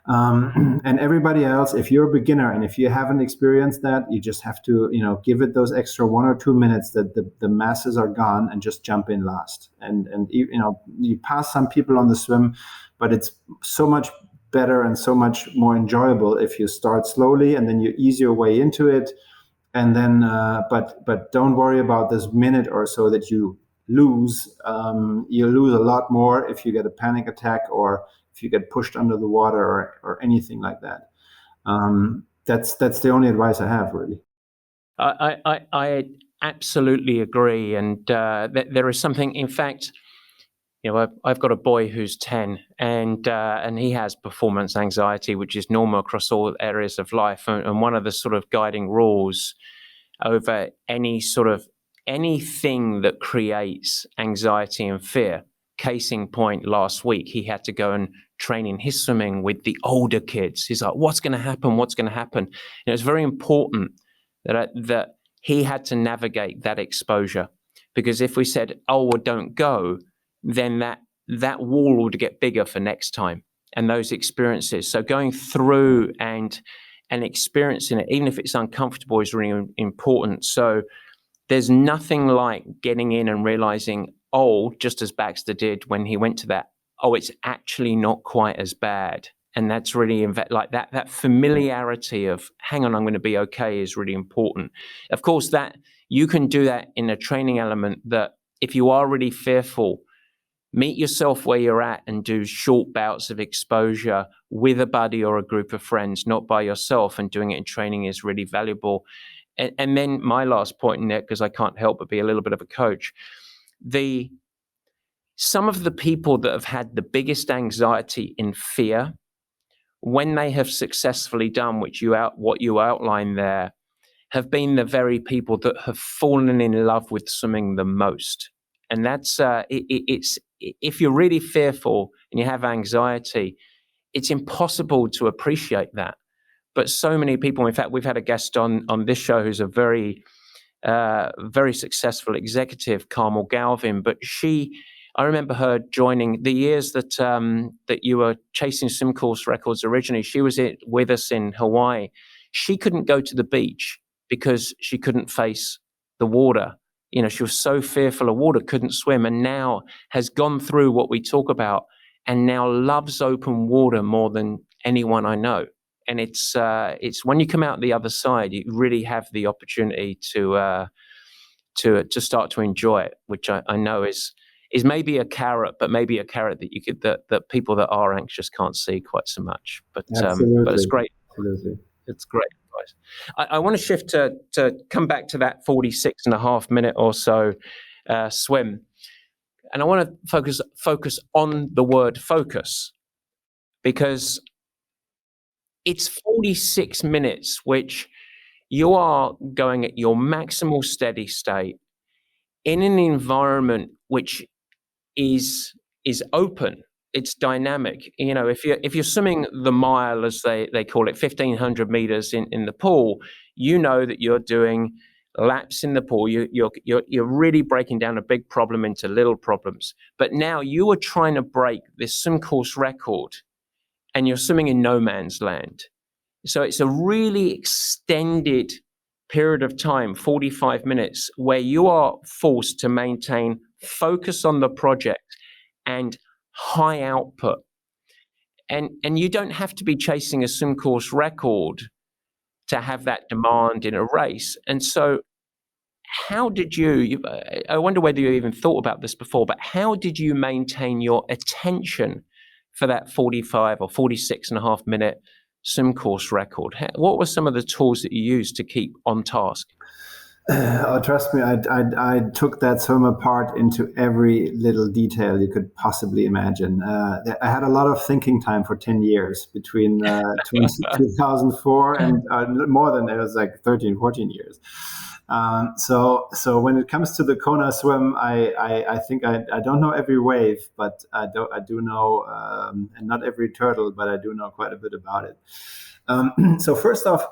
And everybody else, if you're a beginner and if you haven't experienced that, you just have to give it those extra 1 or 2 minutes that the masses are gone, and just jump in last. And you pass some people on the swim, but it's so much better and so much more enjoyable if you start slowly and then you ease your way into it, and then but don't worry about this minute or so that you lose. You lose a lot more if you get a panic attack, or if you get pushed under the water, or anything like that. That's the only advice I have, really. I absolutely agree, and there is something. In fact, I've got a boy who's 10, and he has performance anxiety, which is normal across all areas of life. And one of the sort of guiding rules over anything that creates anxiety and fear. Case in point, last week he had to go and train in his swimming with the older kids. He's like, "What's going to happen? What's going to happen?" It's very important that he had to navigate that exposure, because if we said, "Oh, well, don't go," then that wall would get bigger for next time, and those experiences. So going through and experiencing it, even if it's uncomfortable, is really important. So there's nothing like getting in and realizing, just as Baxter did when he went to that, it's actually not quite as bad. And that's really like that familiarity of, hang on, I'm going to be okay, is really important. Of course, that you can do that in a training element, that if you are really fearful, meet yourself where you're at and do short bouts of exposure with a buddy or a group of friends, not by yourself. And doing it in training is really valuable. And then my last point in it, because I can't help but be a little bit of a coach, some of the people that have had the biggest anxiety and fear, when they have successfully done what you outlined there, have been the very people that have fallen in love with swimming the most. And that's it's if you're really fearful and you have anxiety, it's impossible to appreciate that. But so many people, in fact, we've had a guest on this show who's a very, very successful executive, Carmel Galvin. But I remember her joining the years that you were chasing swim course records originally. She was with us in Hawaii. She couldn't go to the beach because she couldn't face the water. She was so fearful of water, couldn't swim, and now has gone through what we talk about, and now loves open water more than anyone I know. And it's when you come out the other side, you really have the opportunity to start to enjoy it, which I know is maybe a carrot, but maybe a carrot that people that are anxious can't see quite so much. But it's great. Absolutely. It's great advice. I want to shift to come back to that 46.5 minute or so swim. And I want to focus on the word focus, because it's 46 minutes, which you are going at your maximal steady state in an environment which is open. It's dynamic. If you're swimming the mile, as they call it, 1,500 meters in the pool, that you're doing laps in the pool. You're really breaking down a big problem into little problems. But now you are trying to break this swim course record, and you're swimming in no man's land. So it's a really extended period of time, 45 minutes, where you are forced to maintain focus on the project and high output. And you don't have to be chasing a swim course record to have that demand in a race. And so how did I wonder whether you even thought about this before, but how did you maintain your attention for that 45 or 46 and a half minute swim course record? What were some of the tools that you used to keep on task? Oh, trust me, I took that swim apart into every little detail you could possibly imagine. I had a lot of thinking time for 10 years between 2004 and more than it was like 13, 14 years. So when it comes to the Kona Swim, I think I don't know every wave, but I do know, and not every turtle, but I do know quite a bit about it. So first off,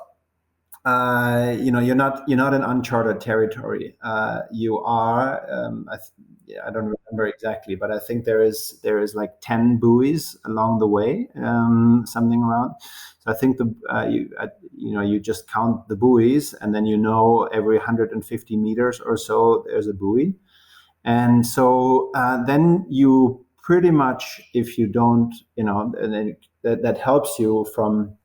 you're not in uncharted territory. You are. I don't remember exactly, but I think there is like 10 buoys along the way, something around. So I think you just count the buoys, and then every 150 meters or so there's a buoy, and so then you pretty much, if you don't, and then that helps you from.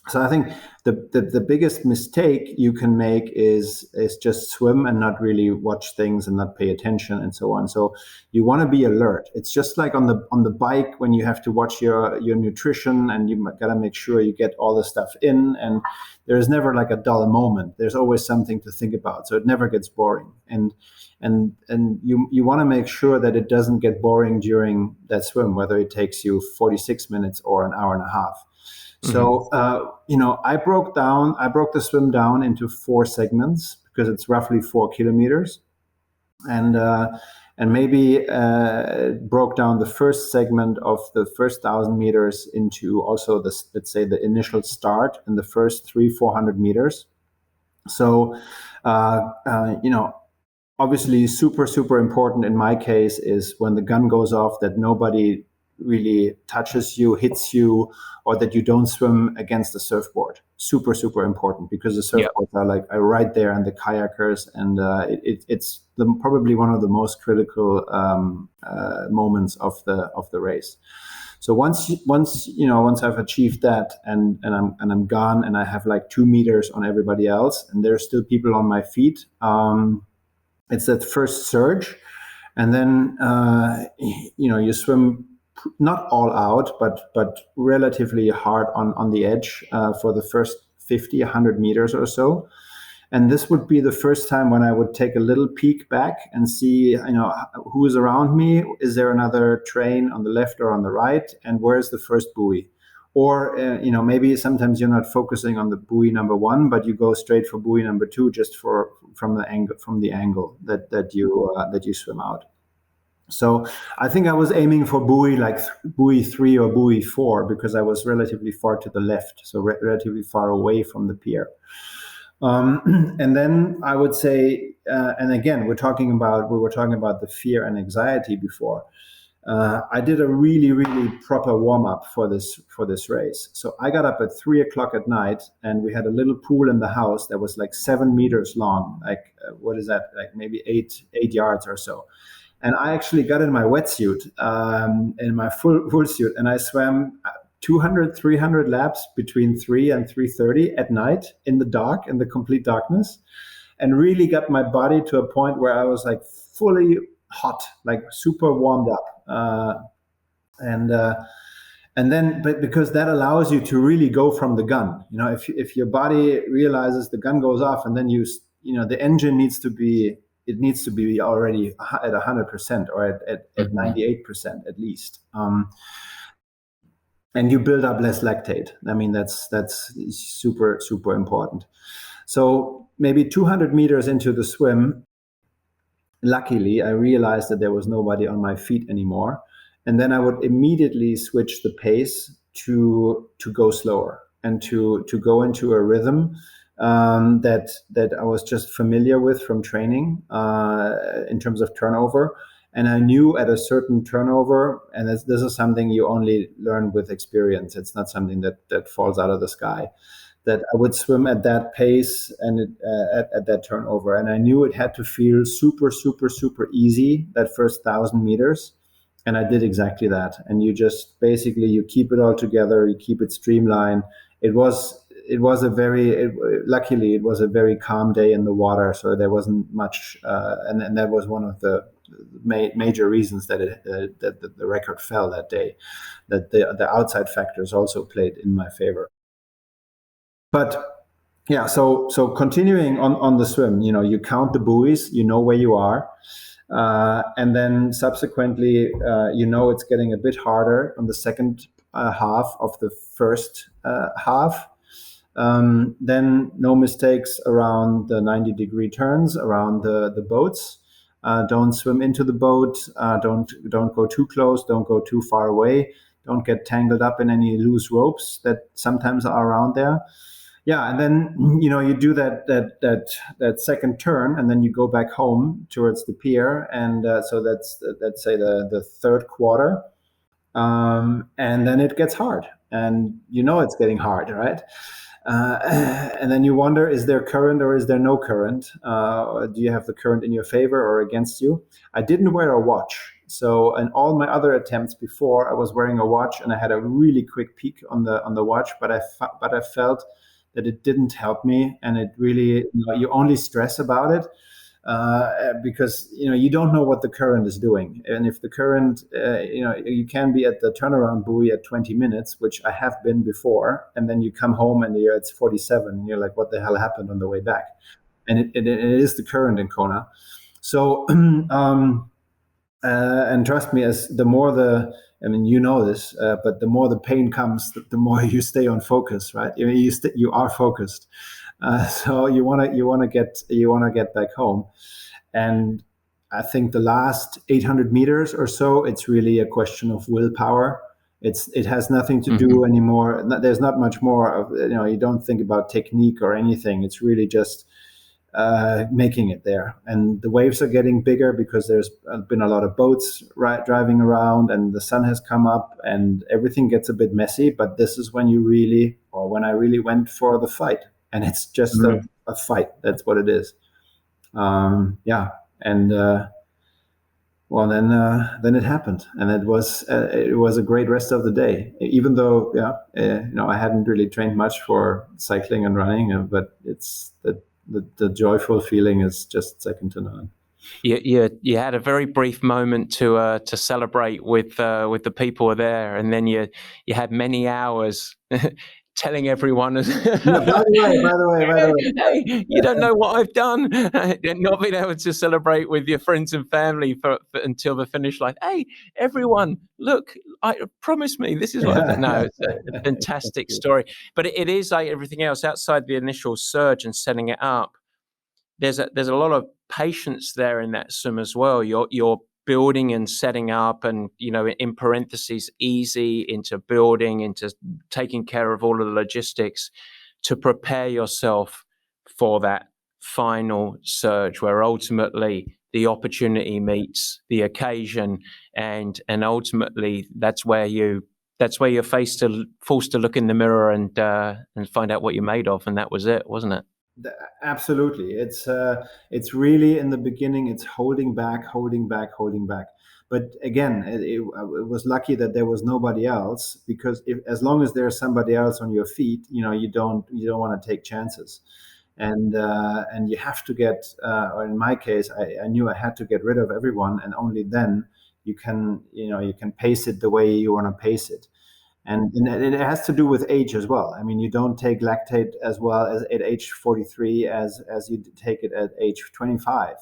So I think the biggest mistake you can make is just swim and not really watch things and not pay attention and so on. So you want to be alert. It's just like on the bike when you have to watch your nutrition and you got to make sure you get all the stuff in, and there's never like a dull moment. There's always something to think about. So it never gets boring. And you want to make sure that it doesn't get boring during that swim, whether it takes you 46 minutes or an hour and a half. So, I broke the swim down into 4 segments because it's roughly 4 kilometers, and maybe broke down the first segment of the first 1,000 meters into also let's say the initial start and the first 300-400 meters. So, obviously super, super important in my case is when the gun goes off that nobody really touches you, hits you, or that you don't swim against the surfboard. Super, super important because the surfboards are right there, and the kayakers, and it's probably one of the most critical moments of the race. So once I've achieved that, and I'm gone, and I have like 2 meters on everybody else, and there's still people on my feet. It's that first surge, and then you swim. Not all out, but relatively hard on the edge for the first 50, 100 meters or so. And this would be the first time when I would take a little peek back and see, who is around me. Is there another train on the left or on the right? And where's the first buoy? Or, maybe sometimes you're not focusing on the buoy number 1, but you go straight for buoy number 2 just from the angle that you swim out. So I think I was aiming for buoy 3 or buoy 4 because I was relatively far to the left, so relatively far away from the pier. And then I would say, and again, we were talking about the fear and anxiety before. I did a really, really proper warm up for this race. So I got up at 3:00 at night, and we had a little pool in the house that was like 7 meters long. Like what is that? Like maybe 8 yards or so. And I actually got in my wetsuit, in my full suit, and I swam 200, 300 laps between 3 and 3:30 at night in the dark, in the complete darkness, and really got my body to a point where I was like fully hot, like super warmed up. And then, but because that allows you to really go from the gun, if your body realizes the gun goes off, and then the engine needs to be already at 100% or at 98% at least. And you build up less lactate. I mean, that's super, super important. So maybe 200 meters into the swim, luckily, I realized that there was nobody on my feet anymore. And then I would immediately switch the pace to go slower and to go into a rhythm that I was just familiar with from training in terms of turnover. And I knew at a certain turnover, and this is something you only learn with experience. It's not something that falls out of the sky, that I would swim at that pace and at that turnover. And I knew it had to feel super, super, super easy, that first 1,000 meters. And I did exactly that. And you just basically, you keep it all together, you keep it streamlined. Luckily it was a very calm day in the water, so there wasn't much, and that was one of the major reasons that that the record fell that day, that the outside factors also played in my favor. But yeah, so continuing on the swim, you count the buoys, you know where you are, and then subsequently, it's getting a bit harder on the second half of the first half. Then no mistakes around the 90-degree turns around the boats. Don't swim into the boat. Don't go too close. Don't go too far away. Don't get tangled up in any loose ropes that sometimes are around there. Yeah, and then you do that second turn, and then you go back home towards the pier, and so that's let's say the third quarter, and then it gets hard, and it's getting hard, right? And then you wonder, is there current or is there no current? Do you have the current in your favor or against you? I didn't wear a watch. So in all my other attempts before, I was wearing a watch, and I had a really quick peek on the watch, but I felt that it didn't help me, and it really, you only stress about it because you don't know what the current is doing, and if the current, you can be at the turnaround buoy at 20 minutes, which I have been before, and then you come home and it's 47, and you're like, what the hell happened on the way back? And it is the current in Kona. So and trust me, as the more this, but the more the pain comes, the more you stay on focus, right? You are focused, so you want to get back home. And I think the last 800 meters or so, it's really a question of willpower. It has nothing to do anymore. There's not much more of, you don't think about technique or anything. It's really just making it there. And the waves are getting bigger because there's been a lot of boats driving around, and the sun has come up, and everything gets a bit messy. But this is when when I really went for the fight, and it's just a fight. That's what it is. Yeah. And then it happened, and it was a great rest of the day, even though I hadn't really trained much for cycling and running, but it's the joyful feeling is just second to none. You had a very brief moment to celebrate with the people there, and then you had many hours telling everyone. By the way. Hey, you don't know what I've done. Not being able to celebrate with your friends and family for until the finish line. Hey, everyone, look! Promise me this is what I've done. No, it's a fantastic story. But it is like everything else outside the initial surge and setting it up. There's a lot of patience there in that swim as well. You're building and setting up, and in parentheses, easy, into building, into taking care of all of the logistics to prepare yourself for that final surge, where ultimately the opportunity meets the occasion, and ultimately that's where you're forced to look in the mirror and find out what you're made of, and that was it, wasn't it? Absolutely. It's really, in the beginning, it's holding back. But again, it was lucky that there was nobody else, because as long as there's somebody else on your feet, you don't want to take chances, and you have to get, or in my case, I knew I had to get rid of everyone, and only then you can pace it the way you want to pace it. And it has to do with age as well. I mean, you don't take lactate as well as at age 43 as you take it at age 25.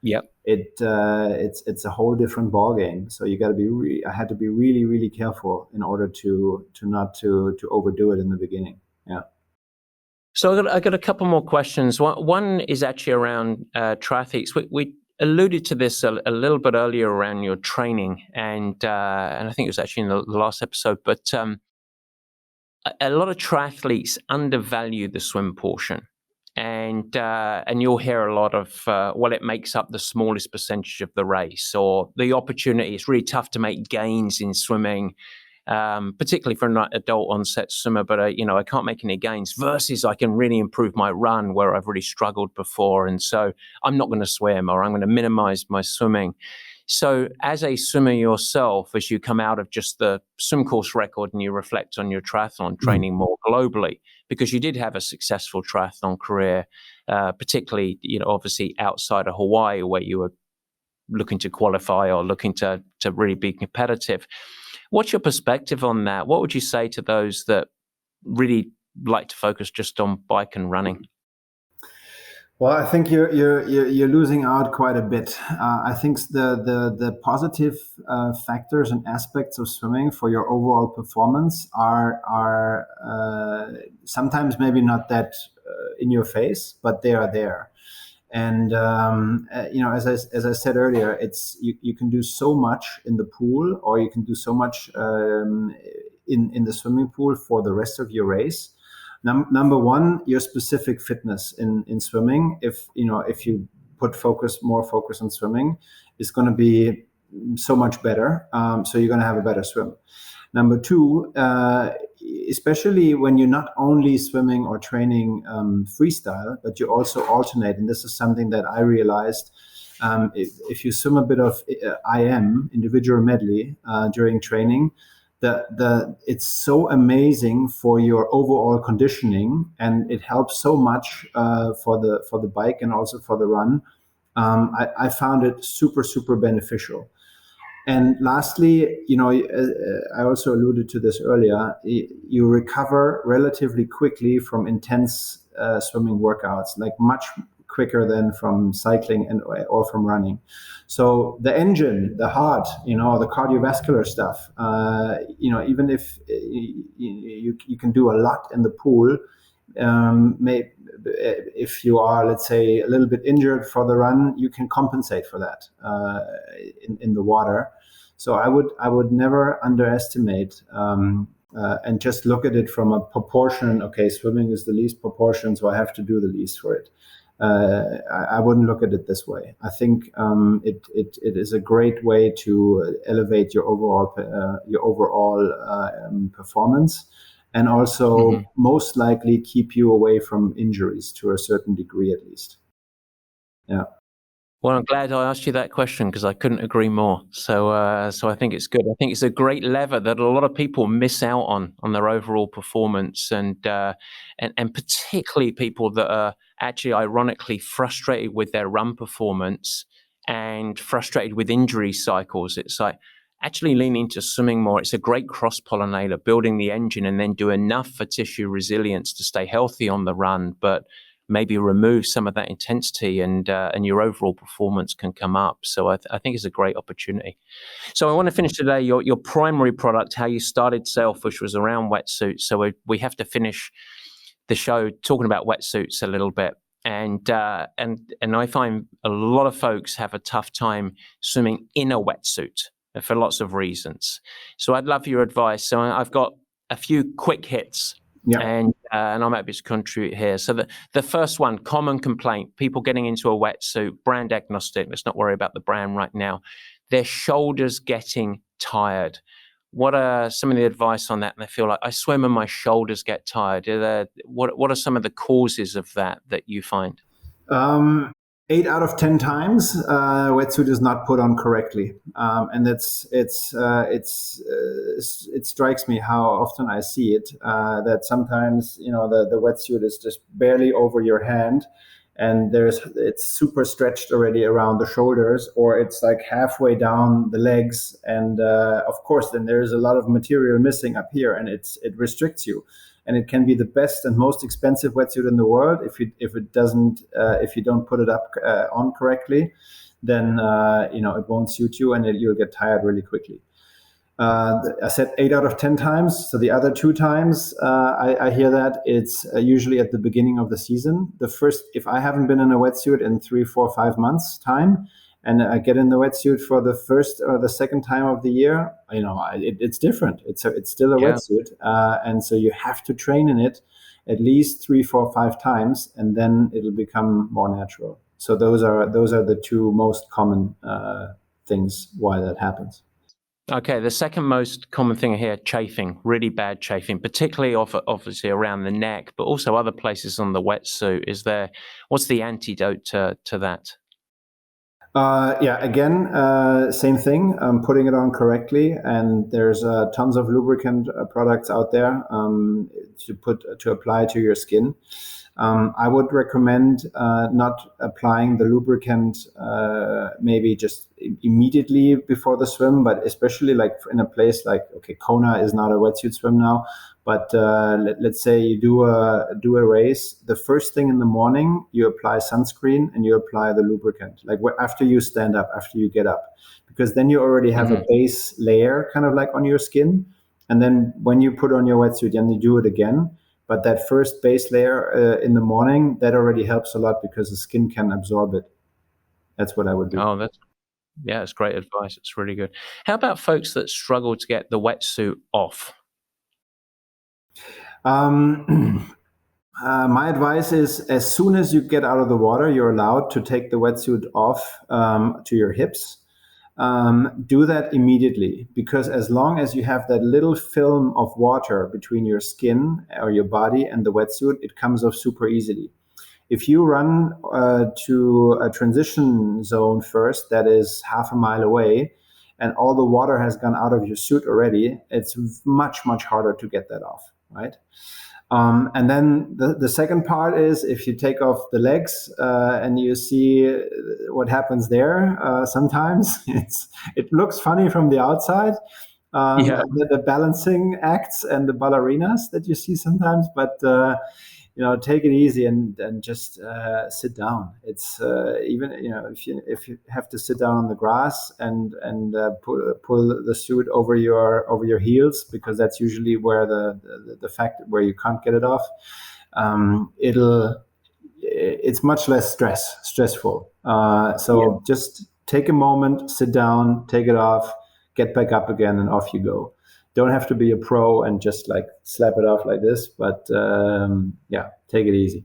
Yep. It's a whole different ballgame. So you got to be. I had to be really, really careful in order to not overdo it in the beginning. Yeah. So I got a couple more questions. One is actually around triathletes. We alluded to this a little bit earlier around your training, and I think it was actually in the last episode. But a lot of triathletes undervalue the swim portion, and you'll hear a lot of it makes up the smallest percentage of the race, or the opportunity. It's really tough to make gains in swimming. Particularly for an adult onset swimmer, but I can't make any gains, versus I can really improve my run where I've really struggled before, and so I'm not going to swim, or I'm going to minimize my swimming. So as a swimmer yourself, as you come out of just the swim course record and you reflect on your triathlon training more globally, because you did have a successful triathlon career, particularly, obviously outside of Hawaii where you were looking to qualify or looking to really be competitive. What's your perspective on that? What would you say to those that really like to focus just on bike and running? Well, I think you're losing out quite a bit. I think the positive factors and aspects of swimming for your overall performance are sometimes maybe not that in your face, but they are there. And as I said earlier, it's you can do so much in the pool, or you can do so much in the swimming pool for the rest of your race. Number one, your specific fitness in swimming. If you put more focus on swimming, is going to be so much better. So you're going to have a better swim. Number two, especially when you're not only swimming or training freestyle, but you also alternate. And this is something that I realized. If you swim a bit of individual medley during training, it's so amazing for your overall conditioning, and it helps so much for the bike and also for the run. I found it super beneficial. And lastly, I also alluded to this earlier, you recover relatively quickly from intense swimming workouts, like much quicker than from cycling or from running. So the engine, the heart, the cardiovascular stuff, even if you can do a lot in the pool, if you are, let's say, a little bit injured for the run, you can compensate for that in the water. So I would never underestimate and just look at it from a proportion. Okay, swimming is the least proportion, so I have to do the least for it. I wouldn't look at it this way. I think it is a great way to elevate your overall performance, and also most likely keep you away from injuries to a certain degree, at least. Yeah. Well, I'm glad I asked you that question, because I couldn't agree more. So I think it's good. I think it's a great lever that a lot of people miss out on their overall performance, and particularly people that are actually ironically frustrated with their run performance and frustrated with injury cycles. It's like actually lean into swimming more. It's a great cross-pollinator, building the engine, and then do enough for tissue resilience to stay healthy on the run, but maybe remove some of that intensity, and your overall performance can come up. So I think it's a great opportunity. So I want to finish today. Your primary product, how you started Sailfish, was around wetsuits. So we have to finish the show talking about wetsuits a little bit. And I find a lot of folks have a tough time swimming in a wetsuit for lots of reasons. So I'd love your advice. So I've got a few quick hits. Yeah. And I might be able to contribute here. So the first one, common complaint, people getting into a wetsuit, brand agnostic, let's not worry about the brand right now, their shoulders getting tired. What are some of the advice on that? And they feel like, I swim and my shoulders get tired. What are some of the causes of that you find? 8 out of 10 times, wetsuit is not put on correctly, and it strikes me how often I see it. That sometimes the wetsuit is just barely over your hand, and it's super stretched already around the shoulders, or it's like halfway down the legs, and of course then there is a lot of material missing up here, and it restricts you. And it can be the best and most expensive wetsuit in the world. If you don't put it up on correctly, then it won't suit you, and you'll get tired really quickly. I said 8 out of 10 times. So the other 2 times I hear that it's usually at the beginning of the season. If I haven't been in a wetsuit in 3, 4, 5 months time, and I get in the wetsuit for the first or the second time of the year, it's different. It's still a wetsuit, and so you have to train in it at least 3, 4, 5 times, and then it'll become more natural. So those are the 2 most common things why that happens. Okay, the second most common thing here, chafing, really bad chafing, particularly obviously around the neck, but also other places on the wetsuit. What's the antidote to that? Yeah, again, same thing. Putting it on correctly, and there's tons of lubricant products out there to apply to your skin. I would recommend not applying the lubricant maybe just immediately before the swim, but especially like in a place like, okay, Kona is not a wetsuit swim now, but let's say you do a race. The first thing in the morning, you apply sunscreen and you apply the lubricant, like after you stand up, after you get up, because then you already have a base layer kind of like on your skin. And then when you put on your wetsuit, then you do it again. But that first base layer in the morning, that already helps a lot because the skin can absorb it. That's what I would do. Oh, that's great advice. It's really good. How about folks that struggle to get the wetsuit off? My advice is, as soon as you get out of the water, you're allowed to take the wetsuit off to your hips. Do that immediately, because as long as you have that little film of water between your skin or your body and the wetsuit, it comes off super easily. If you run to a transition zone first that is half a mile away and all the water has gone out of your suit already, it's much, much harder to get that off, right? And then the second part is, if you take off the legs and you see what happens there, sometimes it looks funny from the outside, the balancing acts and the ballerinas that you see sometimes, but take it easy and just sit down. It's even if you have to sit down on the grass and pull the suit over your heels, because that's usually where the fact where you can't get it off. It's much less stressful. Just take a moment, sit down, take it off, get back up again, and off you go. Don't have to be a pro and just like slap it off like this, but take it easy.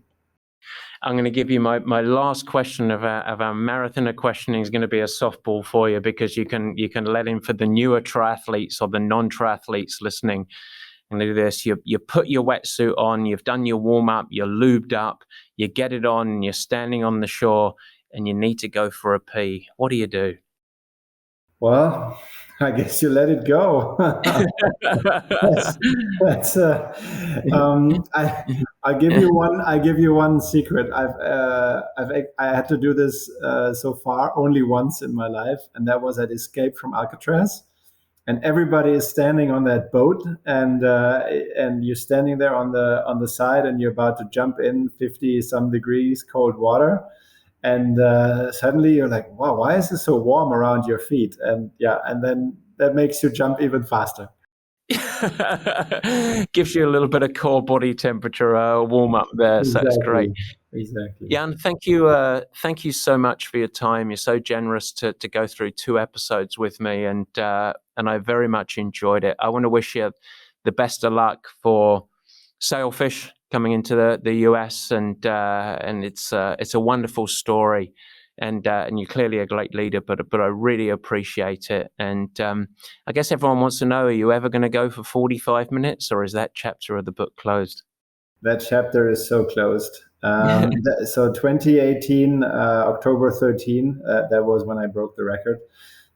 I'm going to give you my last question of our marathoner questioning is going to be a softball for you, because you can let in for the newer triathletes or the non-triathletes listening. And do this: you put your wetsuit on, you've done your warm up, you're lubed up, you get it on, and you're standing on the shore, and you need to go for a pee. What do you do? Well, I guess you let it go. I'll give you one secret. I had to do this so far only once in my life, and that was at Escape from Alcatraz. And everybody is standing on that boat, and you're standing there on the side, and you're about to jump in 50 some degrees cold water. And suddenly you're like, wow, why is it so warm around your feet? And then that makes you jump even faster. Gives you a little bit of core body temperature warm up there. Exactly. So that's great. Exactly. Jan, thank you so much for your time. You're so generous to go through 2 episodes with me, and I very much enjoyed it. I want to wish you the best of luck for Sailfish coming into the US, and it's a wonderful story, and you're clearly a great leader, but I really appreciate it. And I guess everyone wants to know: are you ever going to go for 45 minutes, or is that chapter of the book closed? That chapter is so closed. So 2018, October 13, that was when I broke the record.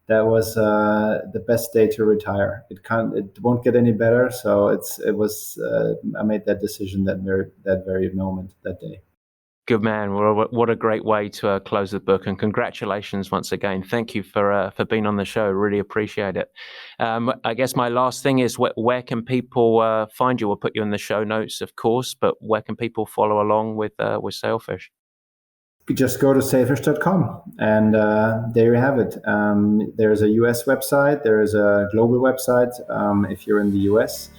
That was the best day to retire. It won't get any better. So I made that decision that very moment, that day. Good man. Well, what a great way to close the book, and congratulations once again. Thank you for being on the show. Really appreciate it. I guess my last thing is, where can people find you? We'll put you in the show notes, of course, but where can people follow along with Sailfish? Just go to sailfish.com, and there you have it. There's a US website. There is a global website. If you're in the US,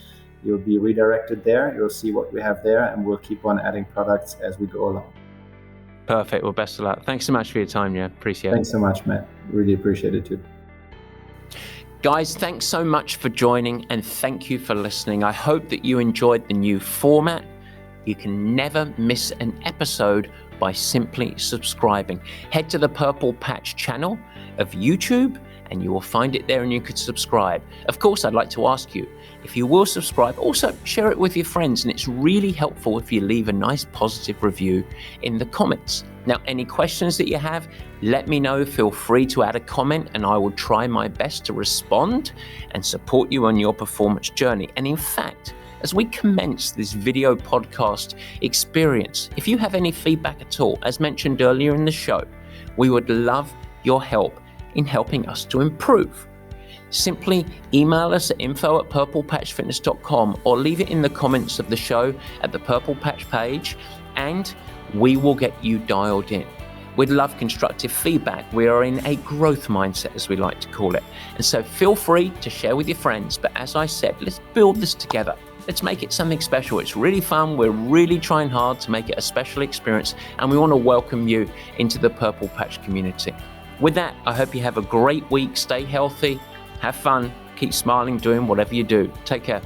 you'll be redirected there. You'll see what we have there, and we'll keep on adding products as we go along. Perfect. Well, best of luck. Thanks so much for your time, yeah. Appreciate it. Thanks so much, Matt. Really appreciate it too. Guys, thanks so much for joining, and thank you for listening. I hope that you enjoyed the new format. You can never miss an episode by simply subscribing. Head to the Purple Patch channel of YouTube and you will find it there and you could subscribe. Of course, I'd like to ask you, if you will subscribe, also share it with your friends, and it's really helpful if you leave a nice positive review in the comments. Now, any questions that you have, let me know. Feel free to add a comment and I will try my best to respond and support you on your performance journey. And in fact, as we commence this video podcast experience, if you have any feedback at all, as mentioned earlier in the show, we would love your help in helping us to improve. Simply email us at info@purplepatchfitness.com or leave it in the comments of the show at the Purple Patch page, and we will get you dialed in. We'd love constructive feedback. We are in a growth mindset, as we like to call it. And so feel free to share with your friends. But as I said, let's build this together. Let's make it something special. It's really fun. We're really trying hard to make it a special experience, and we want to welcome you into the Purple Patch community. With that, I hope you have a great week. Stay healthy, have fun, keep smiling, doing whatever you do. Take care.